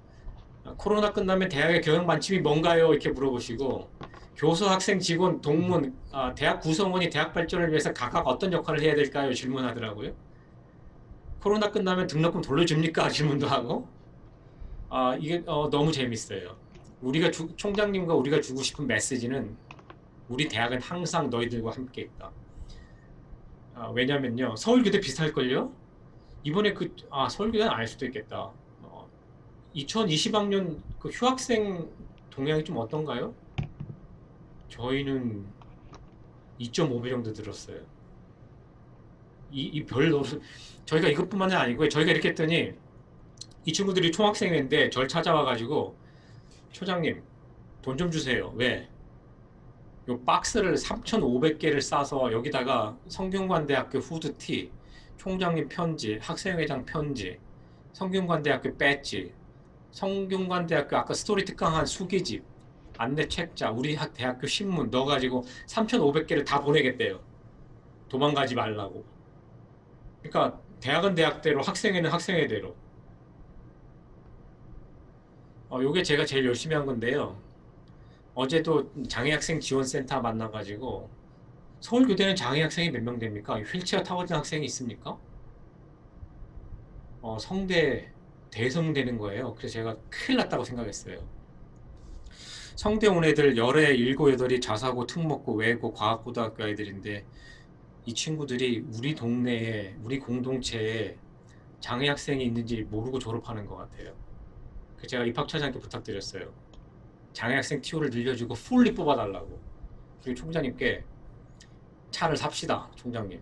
코로나 끝나면 대학의 교양 만침이 뭔가요? 이렇게 물어보시고 교수, 학생, 직원, 동문, 대학 구성원이 대학 발전을 위해서 각각 어떤 역할을 해야 될까요? 질문하더라고요. 코로나 끝나면 등록금 돌려줍니까? 질문도 하고. 이게 너무 재밌어요. 총장님과 우리가 주고 싶은 메시지는 우리 대학은 항상 너희들과 함께 있다. 왜냐면요, 서울교대 비슷할걸요? 이번에 서울교대는 아닐 수도 있겠다. 2020학년 그 휴학생 동향이 좀 어떤가요? 저희는 2.5배 정도 들었어요. 저희가 이것뿐만은 아니고요. 저희가 이렇게 했더니 이 친구들이 총학생인데 절 찾아와가지고 초장님 돈 좀 주세요. 왜? 요 박스를 3,500개를 싸서 여기다가 성균관대학교 후드티, 총장님 편지, 학생회장 편지, 성균관대학교 배지, 성균관대학교 아까 스토리 특강한 수기집, 안내 책자, 우리 대학교 신문 넣어가지고 3,500개를 다 보내겠대요. 도망가지 말라고. 그러니까 대학은 대학대로, 학생회는 학생회대로. 요게 제가 제일 열심히 한 건데요. 어제도 장애학생 지원센터 만나가지고 서울교대는 장애학생이 몇 명 됩니까? 휠체어 타고 있는 학생이 있습니까? 성대 대성되는 거예요. 그래서 제가 큰일 났다고 생각했어요. 성대 온 애들 열에 7, 8이 자사고, 특목고, 외고, 과학고등학교 애들인데 이 친구들이 우리 동네에, 우리 공동체에 장애학생이 있는지 모르고 졸업하는 것 같아요. 그래서 제가 입학처장님께 부탁드렸어요. 장애학생 TO를 늘려주고 풀리 뽑아달라고. 그리고 총장님께 차를 삽시다. 총장님,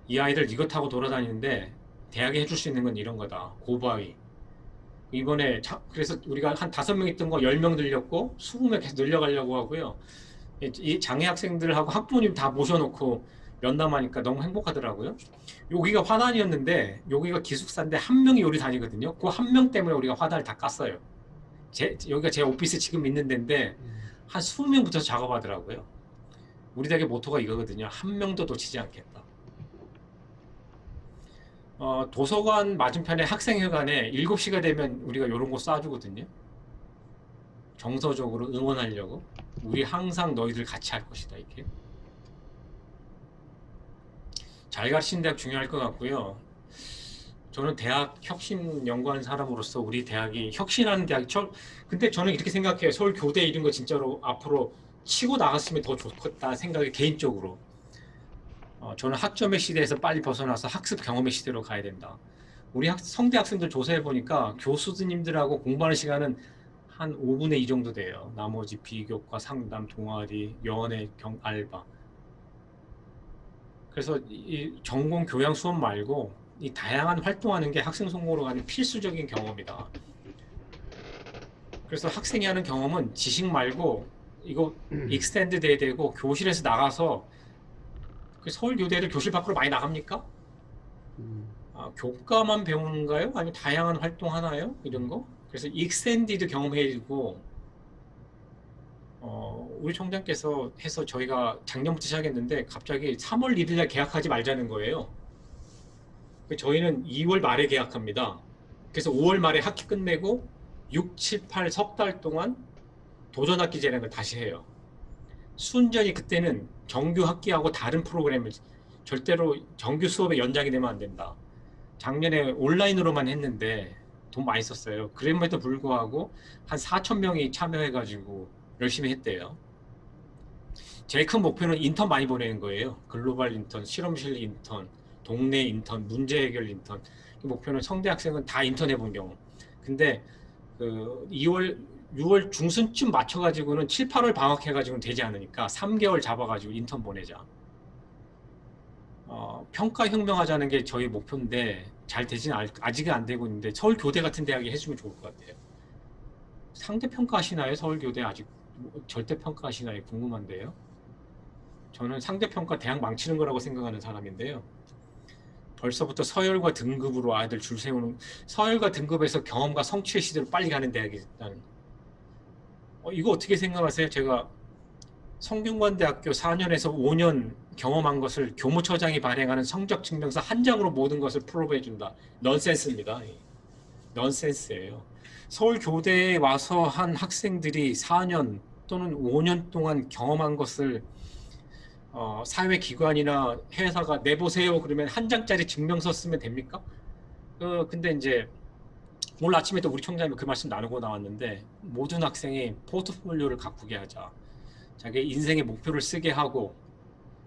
이 아이들 이거 타고 돌아다니는데 대학에 해줄 수 있는 건 이런 거다. 고바위. 이번에 그래서 우리가 한 5명 있던 거 10명 늘렸고 20명 계속 늘려가려고 하고요. 이 장애 학생들하고 학부모님 다 모셔놓고 면담하니까 너무 행복하더라고요. 여기가 화단이었는데 여기가 기숙사인데 한 명이 여기 다니거든요. 그 한 명 때문에 우리가 화단을 다 깠어요. 여기가 제 오피스 지금 있는 데인데 한 20명 붙어서 작업하더라고요. 우리 대학의 모토가 이거거든요. 한 명도 놓치지 않겠다. 도서관 맞은편에 학생회관에 7시가 되면 우리가 이런 거 쏴주거든요. 정서적으로 응원하려고. 우리 항상 너희들 같이 할 것이다. 이렇게. 잘 가르치는 대학 중요할 것 같고요. 저는 대학 혁신 연구하는 사람으로서 우리 대학이 혁신하는 대학이 근데 저는 이렇게 생각해요. 서울 교대 이런 거 진짜로 앞으로 치고 나갔으면 더 좋겠다 생각이 개인적으로. 저는 학점의 시대에서 빨리 벗어나서 학습 경험의 시대로 가야 된다. 우리 성대 학생들 조사해 보니까 교수님들하고 공부하는 시간은 한 5분의 2 정도 돼요. 나머지 비교과, 상담, 동아리, 연애, 알바. 그래서 이 전공 교양 수업 말고 이 다양한 활동하는 게 학생 성공으로 가는 필수적인 경험이다. 그래서 학생이 하는 경험은 지식 말고 이거 익스텐드 돼야 되고 교실에서 나가서 서울교대를 교실 밖으로 많이 나갑니까? 교과만 배우는가요? 아니면 다양한 활동 하나요? 이런 거? 그래서 익스텐디드 경험해주고 우리 총장께서 해서 저희가 작년부터 시작했는데 갑자기 3월 1일날 계약하지 말자는 거예요. 저희는 2월 말에 계약합니다. 그래서 5월 말에 학기 끝내고 6, 7, 8 석 달 동안 도전학기 재량을 다시 해요. 순전히 그때는 정규 학기하고 다른 프로그램을 절대로 정규 수업에 연장이 되면 안 된다. 작년에 온라인으로만 했는데 돈 많이 썼어요. 그럼에도 불구하고 한 4,000명이 참여해가지고 열심히 했대요. 제일 큰 목표는 인턴 많이 보내는 거예요. 글로벌 인턴, 실험실 인턴, 동네 인턴, 문제 해결 인턴. 목표는 성대 학생은 다 인턴 해본 경우. 근데 그 6월 중순쯤 맞춰가지고는 7, 8월 방학해가지고는 되지 않으니까 3개월 잡아가지고 인턴 보내자. 평가 혁명하자는 게 저희 목표인데 잘 되지는 아직은 안 되고 있는데 서울교대 같은 대학이 해주면 좋을 것 같아요. 상대평가 하시나요? 서울교대 아직 절대평가 하시나요? 궁금한데요. 저는 상대평가 대학 망치는 거라고 생각하는 사람인데요. 벌써부터 서열과 등급으로 아이들 줄 세우는, 서열과 등급에서 경험과 성취의 시대로 빨리 가는 대학이 있다는. 이거 어떻게 생각하세요? 제가 성균관대학교 4년에서 5년 경험한 것을 교무처장이 발행하는 성적 증명서 한 장으로 모든 것을 프로브해 준다. 넌센스입니다. 넌센스예요. 서울교대에 와서 한 학생들이 4년 또는 5년 동안 경험한 것을 사회기관이나 회사가 내보세요 그러면 한 장짜리 증명서 쓰면 됩니까? 근데 이제 오늘 아침에도 우리 총장님이 그 말씀 나누고 나왔는데 모든 학생이 포트폴리오를 가꾸게 하자. 자기 인생의 목표를 쓰게 하고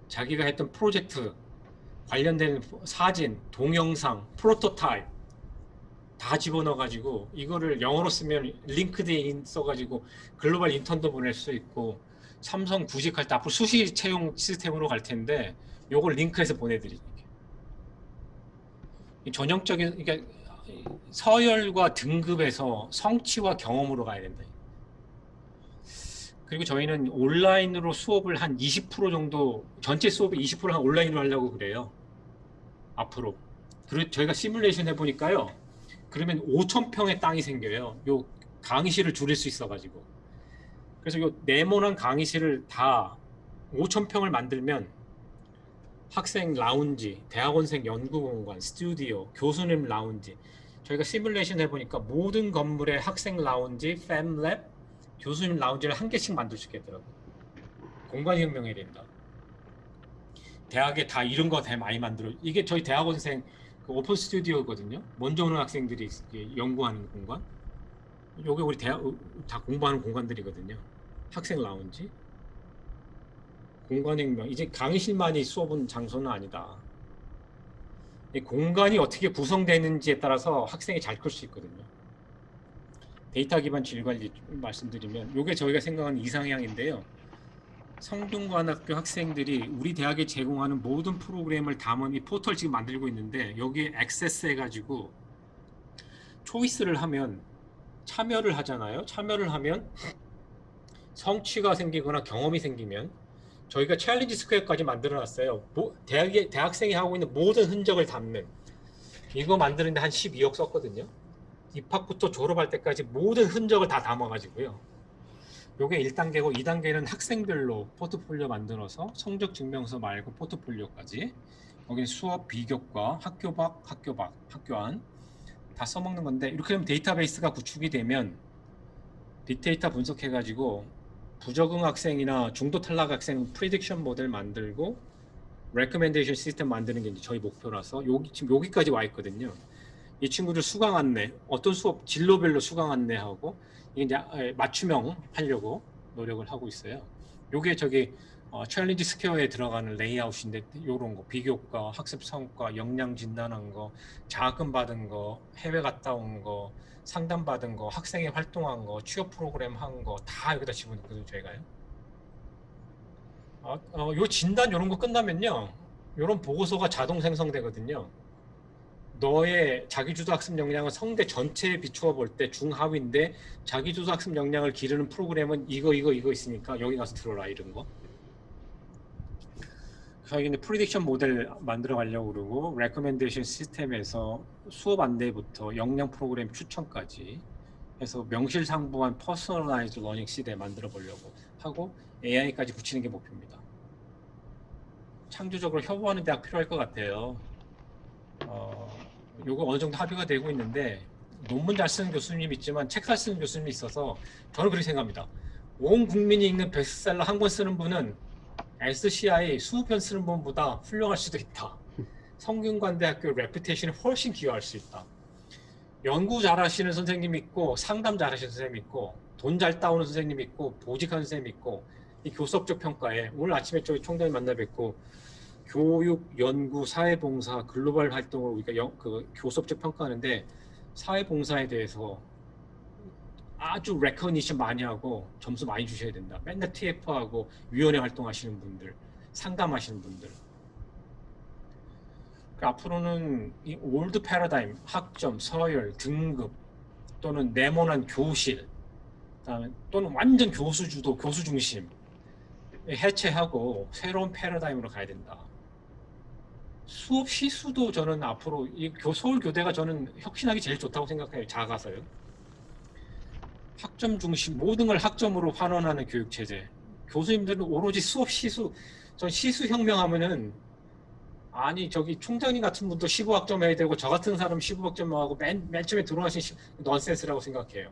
자기가 했던 프로젝트 관련된 사진, 동영상, 프로토타입 다 집어넣어가지고 이거를 영어로 쓰면 링크드인 써가지고 글로벌 인턴도 보낼 수 있고 삼성 구직할 때 앞으로 수시 채용 시스템으로 갈 텐데 요걸 링크해서 보내드릴게요. 전형적인 그러니까 서열과 등급에서 성취와 경험으로 가야 된다. 그리고 저희는 온라인으로 수업을 한 20% 정도 전체 수업의 20%를 한 온라인으로 하려고 그래요. 앞으로. 그리고 저희가 시뮬레이션 해보니까요. 그러면 5,000평의 땅이 생겨요. 요 강의실을 줄일 수 있어가지고. 그래서 요 네모난 강의실을 다 5,000평을 만들면 학생 라운지, 대학원생 연구공간, 스튜디오, 교수님 라운지. 저희가 시뮬레이션 해보니까 모든 건물에 학생 라운지, 팸랩, 교수님 라운지를 한 개씩 만들 수 있겠더라고요. 공간 혁명해야 된다. 대학에 다 이런 거 다 많이 만들어. 이게 저희 대학원생 그 오픈 스튜디오거든요. 먼저 오는 학생들이 연구하는 공간. 요게 우리 대학 다 공부하는 공간들이거든요. 학생 라운지. 공간 혁명. 이제 강의실만이 수업은 장소는 아니다. 이 공간이 어떻게 구성되는지에 따라서 학생이 잘 클 수 있거든요. 데이터 기반 질관리 말씀드리면 요게 저희가 생각하는 이상향인데요. 성균관학교 학생들이 우리 대학에 제공하는 모든 프로그램을 담은 이 포털 지금 만들고 있는데 여기에 액세스 해가지고 초이스를 하면 참여를 하잖아요. 참여를 하면 성취가 생기거나 경험이 생기면 저희가 챌린지 스퀘어까지 만들어놨어요. 대학생이 하고 있는 모든 흔적을 담는 이거 만드는데 한 12억 썼거든요. 입학부터 졸업할 때까지 모든 흔적을 다 담아가지고요. 요게 1단계고 2단계는 학생별로 포트폴리오 만들어서 성적 증명서 말고 포트폴리오까지 여기는 수업, 비교과, 학교 밖, 학교 안 다 써먹는 건데 이렇게 되면 데이터베이스가 구축이 되면 빅데이터 분석해가지고 부적응 학생이나 중도 탈락 학생 프리딕션 모델 만들고 레커멘데이션 시스템 만드는 게 이제 저희 목표라서 지금 여기까지 와 있거든요. 이 친구들 수강 안내, 어떤 수업 진로별로 수강 안내하고 이게 이제 맞춤형 하려고 노력을 하고 있어요. 요게 저기 챌린지 스퀘어에 들어가는 레이아웃인데 요런 거 비교과, 학습 성과, 역량 진단한 거, 자금 받은 거, 해외 갔다 온 거, 상담 받은 거, 학생회 활동한 거, 취업 프로그램 한 거 다 여기다 집어넣거든요, 저희가요. 요 진단 요런 거 끝나면요, 요런 보고서가 자동 생성되거든요. 너의 자기주도 학습 역량은 성대 전체에 비추어 볼 때 중하위인데 자기주도 학습 역량을 기르는 프로그램은 이거 있으니까 여기 가서 들어라, 이런 거. 저희는 프리딕션 모델 만들어 가려고 그러고, 레커멘데이션 시스템에서 수업 안내부터 역량 프로그램 추천까지 해서 명실상부한 퍼스널라이즈 러닝 시대 만들어 보려고 하고, AI까지 붙이는 게 목표입니다. 창조적으로 협업하는 대학 필요할 것 같아요. 요거 어느 정도 합의가 되고 있는데, 논문 잘 쓰는 교수님 있지만 책 잘 쓰는 교수님이 있어서 저는 그렇게 생각합니다. 온 국민이 읽는 베스트셀러 한 권 쓰는 분은 SCI 20편 쓰는 분보다 훌륭할 수도 있다. 성균관대학교 레퓨테이션이 훨씬 기여할 수 있다. 연구 잘하시는 선생님 있고, 상담 잘하시는 선생님 있고, 돈 잘 따오는 선생님 있고, 보직하는 선생님 있고, 이 교섭적 평가에 오늘 아침에 저희 총장님 만나 뵙고 교육, 연구, 사회봉사, 글로벌 활동을 우리가 교섭적 평가하는데, 사회봉사에 대해서 아주 레커니션 많이 하고 점수 많이 주셔야 된다. 맨날 TF하고 위원회 활동하시는 분들, 상담하시는 분들. 앞으로는 이 올드 패러다임, 학점, 서열, 등급 또는 네모난 교실, 또는 완전 교수 주도, 교수 중심 해체하고 새로운 패러다임으로 가야 된다. 수업 시수도 저는 앞으로 이 서울 교대가 저는 혁신하기 제일 좋다고 생각해요. 작아서요. 학점 중심, 모든 걸 학점으로 환원하는 교육 체제. 교수님들은 오로지 수업 시수, 전 시수 혁명하면은, 아니 저기 총장님 같은 분도 15학점 해야 되고 저 같은 사람 15학점 하고 맨 처음에 들어가신 넌센스라고 생각해요.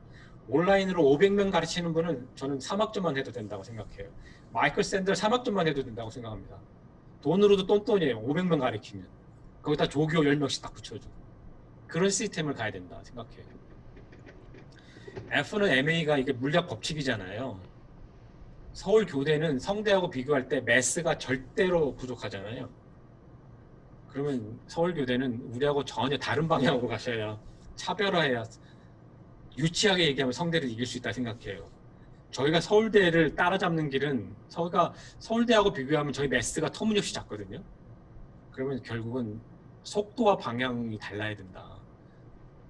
온라인으로 500명 가르치는 분은 저는 3학점만 해도 된다고 생각해요. 마이클 샌들 3학점만 해도 된다고 생각합니다. 돈으로도 똔똔이에요. 500명 가르치면. 거기다 조교 10명씩 딱 붙여주고. 그런 시스템을 가야 된다 생각해요. F는 MA가 이게 물리학 법칙이잖아요. 서울 교대는 성대하고 비교할 때 매스가 절대로 부족하잖아요. 그러면 서울 교대는 우리하고 전혀 다른 방향으로 가셔야, 차별화해야, 유치하게 얘기하면 성대를 이길 수 있다 생각해요. 저희가 서울대를 따라잡는 길은, 서울대하고 비교하면 저희 매스가 터무니없이 작거든요. 그러면 결국은 속도와 방향이 달라야 된다.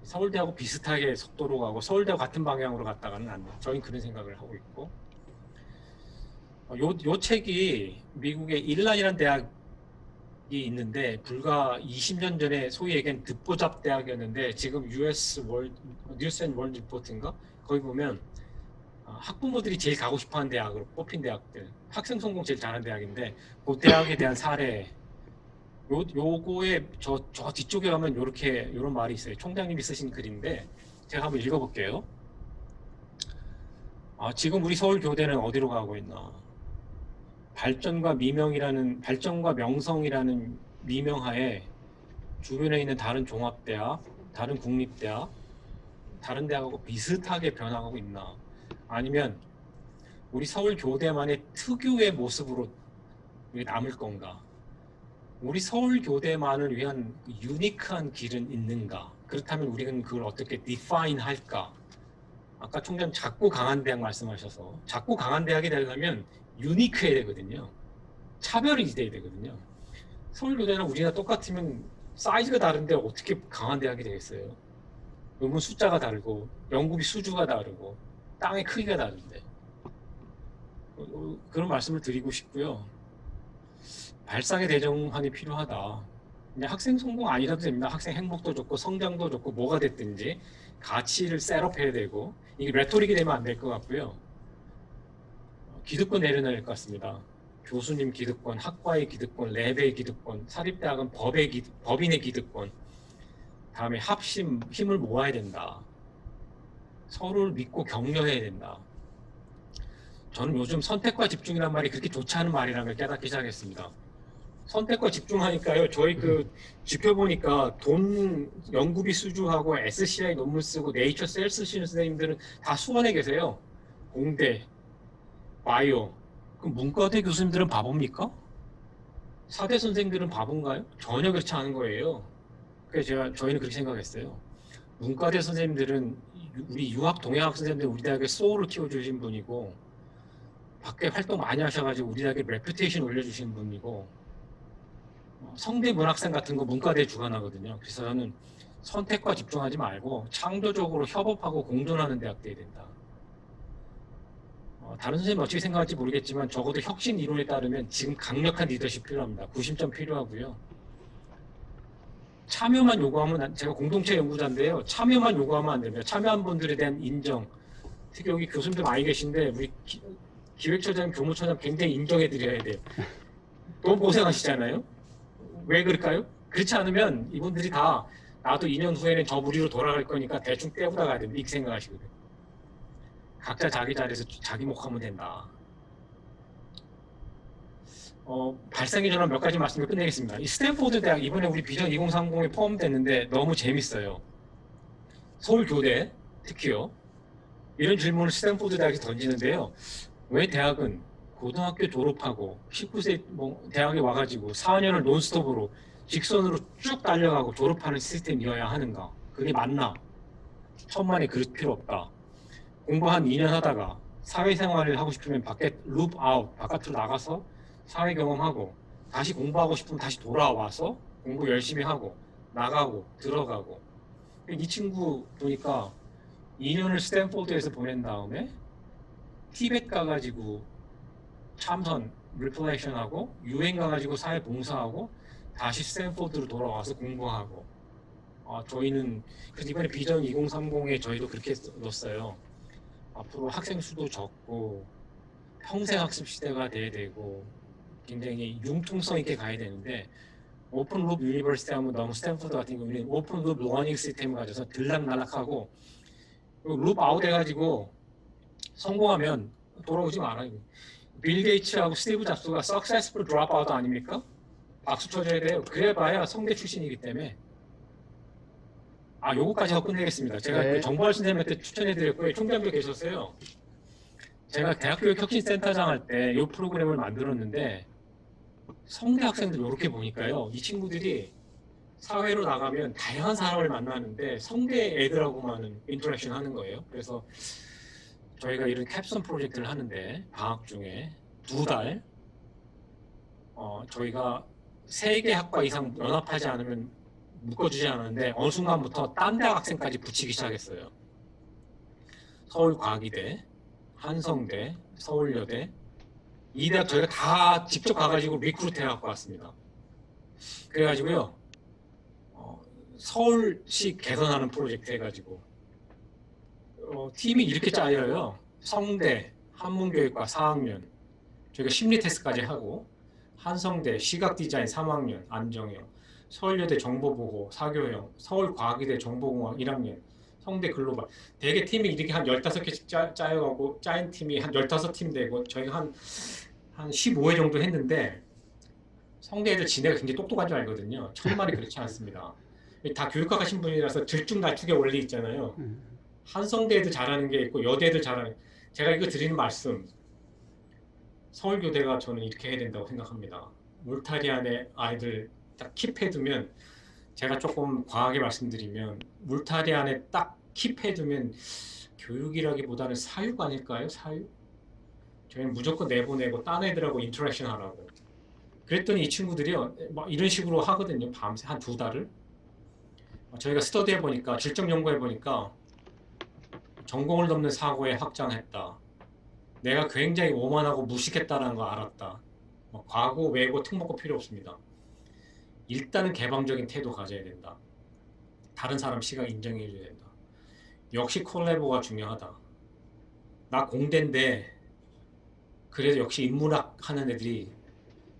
서울대하고 비슷하게 속도로 가고 서울대와 같은 방향으로 갔다가는 안 돼요. 저희는 그런 생각을 하고 있고, 요 책이 미국의 일란이라는 대학이 있는데, 불과 20년 전에 소위 얘기한 듣보잡 대학이었는데 지금 뉴스 앤 월드 리포트인가? 거기 보면 학부모들이 제일 가고 싶어하는 대학으로 뽑힌 대학들, 학생 성공 제일 잘하는 대학인데, 그 대학에 대한 사례, 요거에 저 뒤쪽에 가면 요런 말이 있어요. 총장님이 쓰신 글인데 제가 한번 읽어볼게요. 지금 우리 서울 교대는 어디로 가고 있나? 발전과 명성이라는 미명하에 주변에 있는 다른 종합대학, 다른 국립대학, 다른 대학하고 비슷하게 변화하고 있나? 아니면 우리 서울 교대만의 특유의 모습으로 남을 건가? 우리 서울 교대만을 위한 유니크한 길은 있는가? 그렇다면 우리는 그걸 어떻게 define 할까? 아까 총장님 작고 강한 대학 말씀하셔서, 작고 강한 대학이 되려면 유니크해야 되거든요. 차별이 돼야 되거든요. 서울 교대나 우리나 똑같으면 사이즈가 다른데 어떻게 강한 대학이 되겠어요? 논문 숫자가 다르고 연구비 수주가 다르고 땅의 크기가 다른데, 그런 말씀을 드리고 싶고요. 발상의 대정환이 필요하다. 그냥 학생 성공 아니라도 됩니다. 학생 행복도 좋고 성장도 좋고 뭐가 됐든지 가치를 셋업해야 되고, 이게 레토릭이 되면 안 될 것 같고요. 기득권 내려놔야 될 것 같습니다. 교수님 기득권, 학과의 기득권, 랩의 기득권, 사립대학은 법인의 기득권, 다음에 합심, 힘을 모아야 된다. 서로를 믿고 격려해야 된다. 저는 요즘 선택과 집중이란 말이 그렇게 좋지 않은 말이라는 걸 깨닫기 시작했습니다. 선택과 집중하니까요. 저희 그 지켜보니까 돈 연구비 수주하고 SCI 논문 쓰고 네이처 셀 쓰시는 선생님들은 다 수원에 계세요. 공대, 바이오. 그럼 문과대 교수님들은 바보입니까? 사대 선생들은 바본가요? 전혀 그렇지 않은 거예요. 그래서 저희는 그렇게 생각했어요. 문과대 선생님들은 우리 유학 동양학 선생님들 우리 대학의 소울을 키워주신 분이고 밖에 활동 많이 하셔가지고 우리 대학의 레퓨테이션 올려주신 분이고 성대 문학생 같은 거 문과대 주관하거든요. 그래서 저는 선택과 집중하지 말고 창조적으로 협업하고 공존하는 대학 돼야 된다. 다른 선생님 어떻게 생각할지 모르겠지만 적어도 혁신 이론에 따르면 지금 강력한 리더십 필요합니다. 구심점 필요하고요. 참여만 요구하면 제가 공동체 연구자인데요. 참여만 요구하면 안 됩니다. 참여한 분들에 대한 인정. 특히 여기 교수님들 많이 계신데 우리 기획처장, 교무처장 굉장히 인정해 드려야 돼요. 너무 고생하시잖아요. 왜 그럴까요? 그렇지 않으면 이분들이 다 나도 2년 후에는 저 무리로 돌아갈 거니까 대충 떼보다 가야 됩니다. 이렇게 생각하시거든요. 각자 자기 자리에서 자기 목하면 된다. 발상의 전환 몇 가지 말씀을 끝내겠습니다. 이 스탠포드 대학 이번에 우리 비전 2030에 포함됐는데 너무 재밌어요. 서울교대 특히요. 이런 질문을 스탠포드 대학이 던지는데요. 왜 대학은 고등학교 졸업하고 19세 대학에 와가지고 4년을 논스톱으로 직선으로 쭉 달려가고 졸업하는 시스템이어야 하는가? 그게 맞나? 천만에 그럴 필요 없다. 공부 한 2년 하다가 사회생활을 하고 싶으면 밖에 룹 아웃, 바깥으로 나가서 사회 경험하고 다시 공부하고 싶으면 다시 돌아와서 공부 열심히 하고 나가고 들어가고. 이 친구 보니까 2년을 스탠포드에서 보낸 다음에 티벳 가가지고 참선, 리플렉션하고 유엔 가가지고 사회 봉사하고 다시 스탠포드로 돌아와서 공부하고. 저희는 그래서 이번에 비전 2030에 저희도 그렇게 넣었어요. 앞으로 학생 수도 적고 평생 학습 시대가 돼야 되고 굉장히 융통성 있게 가야 되는데 오픈룹 유니버시티 하면 너무 스탠포드 같은 경우는 오픈룹 러닝 시스템을 가져서 들락날락하고 룹 아웃 해가지고 성공하면 돌아오지 말아요. 빌 게이츠하고 스티브 잡스가 successful dropout 아닙니까? 박수 쳐줘야 돼요. 그래봐야 성대 출신이기 때문에. 요거까지 하고 끝내겠습니다. 제가 네. 정보할 선생님한테 추천해드렸고요. 총장도 계셨어요. 제가 대학교육 혁신센터장 할 때 이 프로그램을 만들었는데 성대 학생들 이렇게 보니까요. 이 친구들이 사회로 나가면 다양한 사람을 만나는데 성대 애들하고만은 인터랙션 하는 거예요. 그래서 저희가 이런 캡슨 프로젝트를 하는데 방학 중에 2달 저희가 3개 학과 이상 연합하지 않으면 묶어주지 않았는데 어느 순간부터 딴 대학 학생까지 붙이기 시작했어요. 서울과기대, 한성대, 서울여대 이 대학 저희가 다 직접 가가지고 리크루트 해갖고 왔습니다. 그래가지고요 서울시 개선하는 프로젝트 해가지고 팀이 이렇게 짜여요. 성대, 한문교육과 4학년 저희가 심리 테스트까지 하고 한성대 시각디자인 3학년 안정형 서울여대 정보보고 4교형 서울과학의대 정보공학 1학년 성대 글로벌 대개 팀이 이렇게 한 15개씩 짜여가고 짜인 팀이 한 15팀 되고 저희가 한 15회 정도 했는데 성대 애들 지네가 굉장히 똑똑한 줄 알거든요. 천만에 그렇지 않습니다. 다 교육학 하신 분이라서 들쭉날쭉의 원리 있잖아요. 한성대 애들 잘하는 게 있고 여대 애들 잘하는 제가 이거 드리는 말씀 서울교대가 저는 이렇게 해야 된다고 생각합니다. 울타리 안에 아이들 딱 킵해두면 제가 조금 과하게 말씀드리면 울타리 안에 딱 킵해두면 교육이라기보다는 사육 아닐까요? 사육? 저희는 무조건 내보내고 딴 애들하고 인터랙션 하라고. 그랬더니 이 친구들이요 막 이런 식으로 하거든요. 밤새 한 2달을. 저희가 스터디 해보니까 질적 연구해보니까 전공을 넘는 사고에 확장했다. 내가 굉장히 오만하고 무식했다는 거 알았다. 과고, 외고, 특목고 필요 없습니다. 일단은 개방적인 태도 가져야 된다. 다른 사람 시각 인정해줘야 된다. 역시 콜라보가 중요하다. 나 공대인데 그래도 역시 인문학 하는 애들이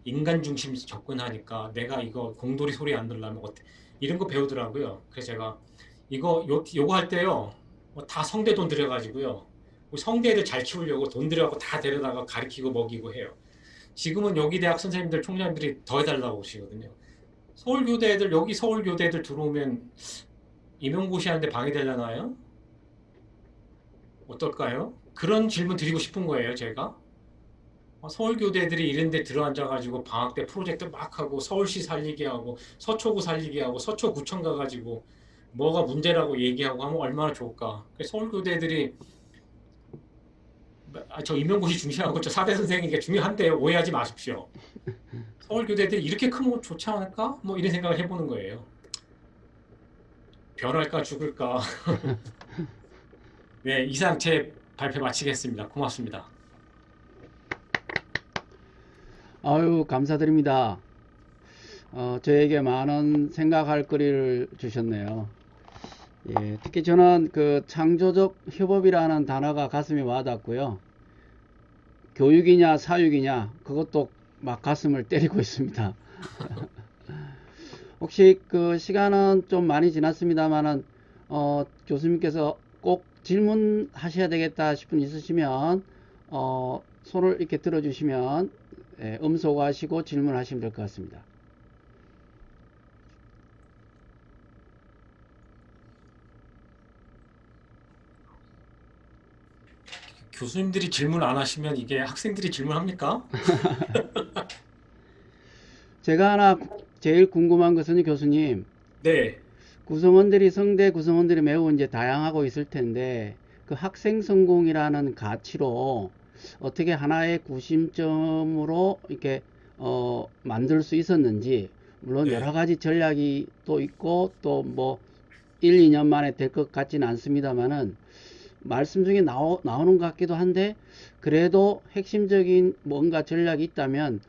인간 중심 접근하니까 내가 이거 공돌이 소리 안 들으려면 어때? 이런 거 배우더라고요. 그래서 제가 요거 할 때요 다 성대 돈 들여가지고요 성대 애들 잘 키우려고 돈 들여갖고 다 데려다가 가르치고 먹이고 해요. 지금은 여기 대학 선생님들, 총장님들이 더 해달라고 하시거든요. 서울교대 애들, 여기 서울교대 애들 들어오면 임용고시하는데 방해되려나요? 어떨까요? 그런 질문 드리고 싶은 거예요, 제가. 서울교대 애들이 이런 데 들어앉아가지고 방학 때 프로젝트 막 하고 서울시 살리게 하고 서초구 살리게 하고 서초구청 가가지고 뭐가 문제라고 얘기하고 하면 얼마나 좋을까. 서울교대 애들이 저 임용고시 중시하고 저 사대 선생님이 중요한데 오해하지 마십시오. 서울교대 애들이 이렇게 크면 좋지 않을까? 뭐 이런 생각을 해보는 거예요. 변할까 죽을까. 네, 이상 제 발표 마치겠습니다. 고맙습니다. 아유, 감사드립니다. 저에게 많은 생각할 거리를 주셨네요. 예, 특히 저는 그 창조적 협업이라는 단어가 가슴에 와닿고요. 교육이냐 사육이냐 그것도 막 가슴을 때리고 있습니다. 혹시 그 시간은 좀 많이 지났습니다만은 교수님께서 꼭 질문하셔야 되겠다 싶은 있으시면 손을 이렇게 들어주시면 예, 음소거하시고 질문하시면 될 것 같습니다. 교수님들이 질문 안 하시면 이게 학생들이 질문합니까? 제가 하나 제일 궁금한 것은 교수님, 네. 성대 구성원들이 매우 이제 다양하고 있을 텐데 그 학생 성공이라는 가치로 어떻게 하나의 구심점으로 이렇게 만들 수 있었는지, 물론 여러 네. 가지 전략이 또 있고 또 뭐 1, 2년 만에 될 것 같지는 않습니다만은 말씀 중에 나오는 것 같기도 한데 그래도 핵심적인 뭔가 전략이 있다면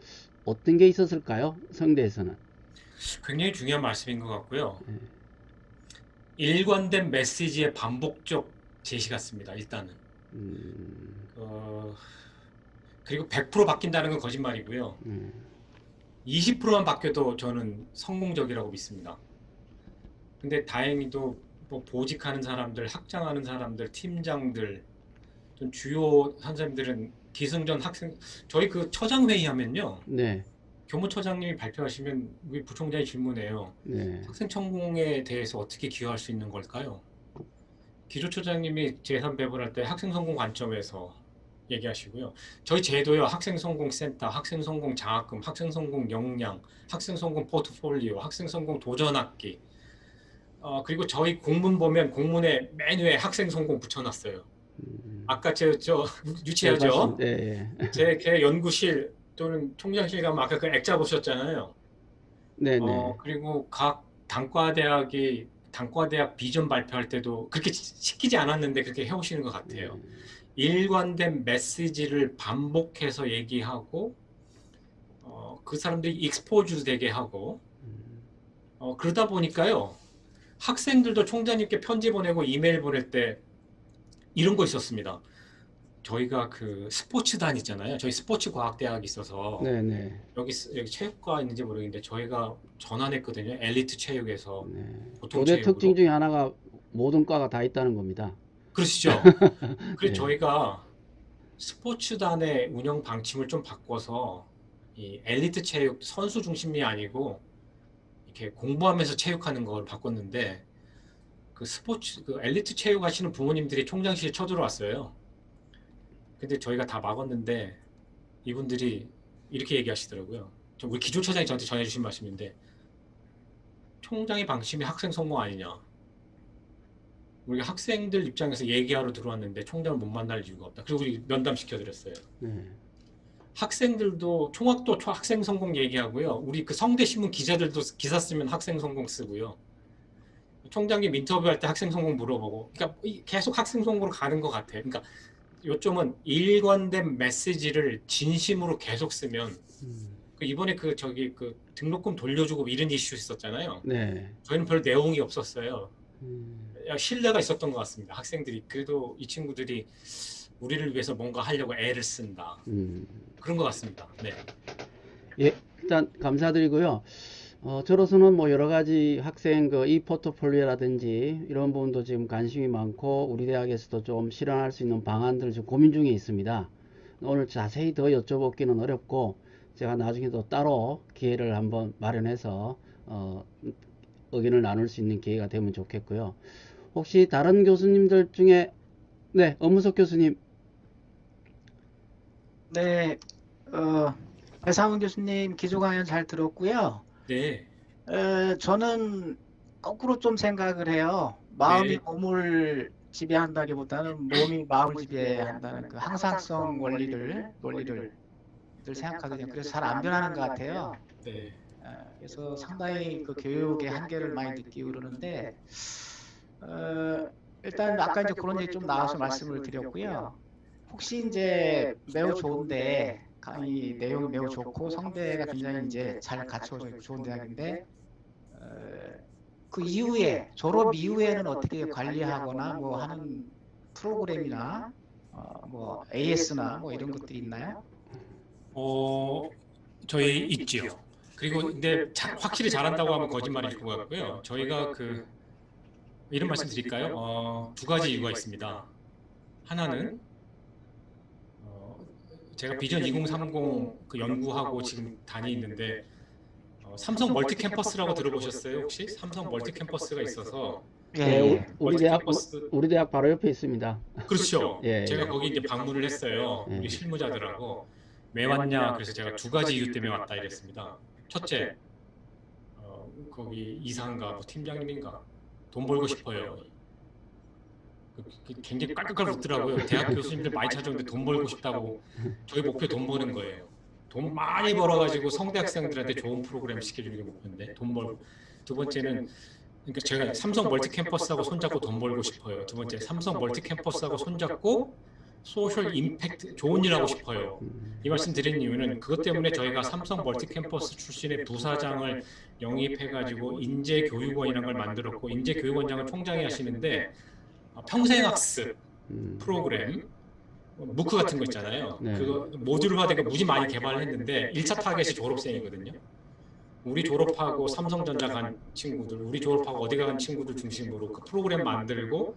어떤 게 있었을까요? 성대에서는. 굉장히 중요한 말씀인 것 같고요. 일관된 메시지의 반복적 제시 같습니다. 일단은. 음, 어, 그리고 100% 바뀐다는 건 거짓말이고요. 음, 20%만 바뀌어도 저는 성공적이라고 믿습니다. 근데 다행히도 뭐 보직하는 사람들, 학장하는 사람들, 팀장들, 좀 주요 선생님들은 기승전 학생, 저희 그 처장 회의 하면요. 네, 교무처장님이 발표하시면 우리 부총장이 질문해요. 네, 학생 천공에 대해서 어떻게 기여할 수 있는 걸까요? 기조처장님이 재산 배분할 때 학생 성공 관점에서 얘기하시고요. 저희 제도요, 학생 성공 센터, 학생 성공 장학금, 학생 성공 역량, 학생 성공 포트폴리오, 학생 성공 도전학기. 그리고 저희 공문 보면 공문에 맨 위에 학생 성공 붙여놨어요. 아까 저 예, 봤습니다. 유치하죠? 예, 예. 제 연구실 또는 총장실 가면 아까 그 액자 보셨잖아요. 네, 네, 그리고 각 단과대학 비전 발표할 때도 그렇게 시키지 않았는데 그렇게 해오시는 것 같아요. 일관된 메시지를 반복해서 얘기하고, 그 사람들이 익스포즈 되게 하고, 그러다 보니까요, 학생들도 총장님께 편지 보내고 이메일 보낼 때 이런 거 있었습니다. 저희가 그 스포츠단 있잖아요. 저희 스포츠과학대학이 있어서 네, 네, 여기 체육과 있는지 모르겠는데 저희가 전환했거든요. 엘리트 체육에서 네. 보통 교대 특징 체육으로. 중에 하나가 모든 과가 다 있다는 겁니다. 그러시죠? 그래서 네, 저희가 스포츠단의 운영 방침을 좀 바꿔서 이 엘리트 체육 선수 중심이 아니고 이렇게 공부하면서 체육하는 걸 바꿨는데 그 엘리트 체육 하시는 부모님들이 총장실에 쳐들어왔어요. 근데 저희가 다 막았는데 이분들이 이렇게 얘기하시더라고요. 우리 기조처장이 저한테 전해주신 말씀인데 총장의 방침이 학생 성공 아니냐. 우리 학생들 입장에서 얘기하러 들어왔는데 총장을 못 만날 이유가 없다. 그리고 우리 면담시켜드렸어요. 네, 학생들도 총학도 학생 성공 얘기하고요. 우리 그 성대신문 기자들도 기사 쓰면 학생 성공 쓰고요. 총장님 인터뷰할 때 학생 성공 물어보고. 그러니까 계속 학생 성공으로 가는 것 같아요. 그러니까 요점은 일관된 메시지를 진심으로 계속 쓰면 이번에 그 등록금 돌려주고 이런 이슈 있었잖아요. 네. 저희는 별 내용이 없었어요. 신뢰가 있었던 것 같습니다. 학생들이 그래도 이 친구들이 우리를 위해서 뭔가 하려고 애를 쓴다. 음. 그런 것 같습니다. 네. 예, 일단 감사드리고요. 저로서는 뭐 여러 가지 학생 그 e포트폴리오라든지 이런 부분도 지금 관심이 많고 우리 대학에서도 좀 실현할 수 있는 방안들을 지금 고민 중에 있습니다. 오늘 자세히 더 여쭤보기는 어렵고 제가 나중에 또 따로 기회를 한번 마련해서 의견을 나눌 수 있는 기회가 되면 좋겠고요. 혹시 다른 교수님들 중에 네, 엄무석 교수님. 네, 배상훈 교수님 기조 강연 잘 들었고요. 네, 저는 거꾸로 좀 생각을 해요. 마음이 네, 몸을 지배한다기보다는 몸이 마음을 지배한다는 그 항상성 논리를 늘 생각하게 돼요. 그래서 잘 안 변하는 것 같아요. 네. 그래서 상당히 그 교육의 한계를 많이 느끼고 그러는데, 일단 아까 이제 그런 얘기 좀 나와서 말씀을 드렸고요. 혹시 이제 매우 좋은데 강의 내용이 매우 좋고 성대가 굉장히 이제 잘 갖춰져 있고 좋은 대학인데 그 이후에 졸업 이후에는 어떻게 관리하거나 뭐 하는 프로그램이나 뭐 AS나 뭐 이런 것들이 있나요? 저희 있지요. 그리고 근데 확실히 잘한다고 하면 거짓말일 것 같고요. 저희가 이런 말씀 드릴까요? 두 가지 이유가 있습니다. 하나는 제가 비전 2030 그 연구하고 지금 다니는데 삼성 멀티 캠퍼스라고 들어보셨어요? 혹시 삼성 멀티 캠퍼스가 있어서 네, 예. 우리 대학 바로 옆에 있습니다. 그렇죠. 예, 제가 예. 거기 이제 방문을 했어요. 예. 우리 실무자들하고 왜 왔냐? 그래서 제가 두 가지 이유 때문에 왔다 이랬습니다. 첫째, 거기 이사인가 뭐 팀장님인가 돈 벌고 싶어요. 굉장히 깔깔깔 웃더라고요. 대학 교수님들 많이 찾아오는데 돈 벌고 싶다고. 저희 목표 돈 버는 거예요. 돈 많이 벌어가지고 성대 학생들한테 좋은 프로그램 시켜주는 게 목표인데 돈 벌고. 두 번째는 그러니까 제가 삼성 멀티 캠퍼스하고 손잡고 돈 벌고 싶어요. 두 번째 삼성 멀티 캠퍼스하고 손잡고 소셜 임팩트 좋은 일 하고 싶어요. 이 말씀 드린 이유는 그것 때문에 저희가 삼성 멀티 캠퍼스 출신의 부사장을 영입해가지고 인재교육원이라는 걸 만들었고 인재교육원장을 총장이 하시는데 평생학습 프로그램 무크 같은 거 있잖아요. 네. 그거 모듈화된 거 무지 많이 개발을 했는데 1차 타겟이 졸업생이거든요. 우리 졸업하고 삼성전자 간 친구들, 우리 졸업하고 어디 간 친구들 중심으로 그 프로그램 만들고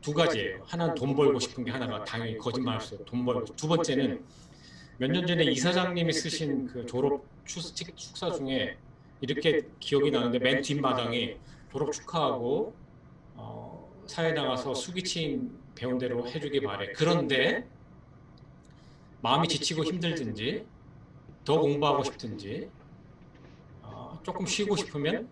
두 가지예요. 하나는 돈 벌고 싶은 게 하나가 당연히 거짓말할 수 없고 돈 벌고. 두 번째는 몇 년 전에 이사장님이 쓰신 그 졸업 축사 중에 이렇게 기억이 나는데 맨 뒷마당에 졸업 축하하고 사회 나가서 수기침 배운 대로 해주기 바래. 그런데 마음이 지치고 힘들든지 더 공부하고 싶든지 조금 쉬고 싶으면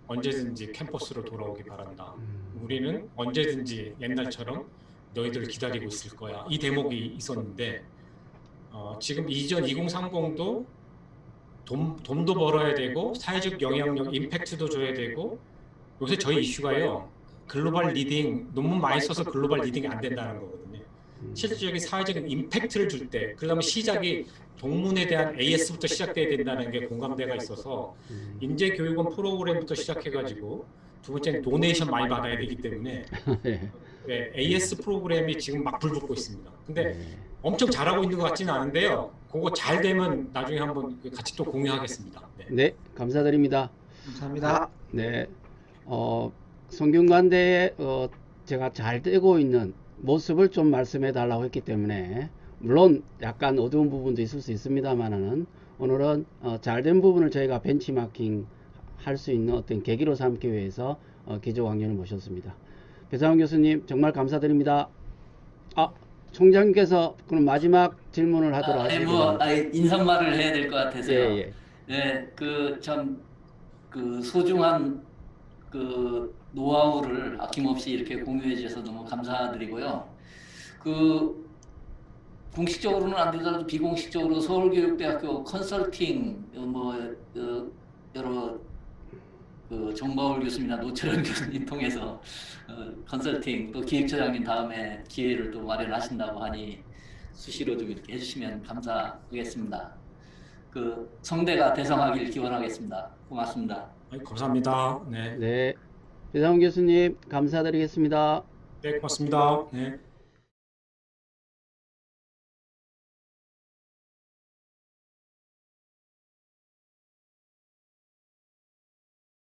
언제든지 캠퍼스로 돌아오기 바란다. 우리는 언제든지 옛날처럼 너희들 기다리고 있을 거야. 이 대목이 있었는데 지금 이전 2030도 돈도 벌어야 되고 사회적 영향력, 임팩트도 줘야 되고 요새 저희 이슈가요. 글로벌 리딩, 논문 많이 써서 글로벌 리딩이 안 된다는 거거든요. 실질적인 사회적인 임팩트를 줄 때, 그다음에 시작이 동문에 대한 AS부터 시작돼야 된다는 게 공감대가 있어서 인재교육원 프로그램부터 시작해가지고 두 번째는 도네이션 많이 받아야 되기 때문에 네, AS 프로그램이 지금 막 불붙고 있습니다. 근데 엄청 잘하고 있는 것 같지는 않은데요. 그거 잘 되면 나중에 한번 같이 또 공유하겠습니다. 네, 네, 감사드립니다. 감사합니다. 네, 성균관대에 제가 잘 되고 있는 모습을 좀 말씀해 달라고 했기 때문에 물론 약간 어두운 부분도 있을 수 있습니다만은 오늘은 잘된 부분을 저희가 벤치마킹 할 수 있는 어떤 계기로 삼기 위해서 기조 강연을 모셨습니다. 배상훈 교수님 정말 감사드립니다. 총장님께서 그럼 마지막 질문을 하도록 하시죠. 인사말을 해야 될 것 같아서요. 예. 네, 그 소중한 그 노하우를 아낌없이 이렇게 공유해 주셔서 너무 감사드리고요. 공식적으로는 안 되더라도 비공식적으로 서울교육대학교 컨설팅 여러 정마을 교수님이나 노철현 교수님 통해서 컨설팅 또 기획처장님 다음에 기회를 또 마련하신다고 하니 수시로 좀 이렇게 해주시면 감사하겠습니다. 성대가 대성하길 기원하겠습니다. 고맙습니다. 감사합니다. 네, 네, 배상훈 교수님 감사드리겠습니다. 네, 고맙습니다. 네.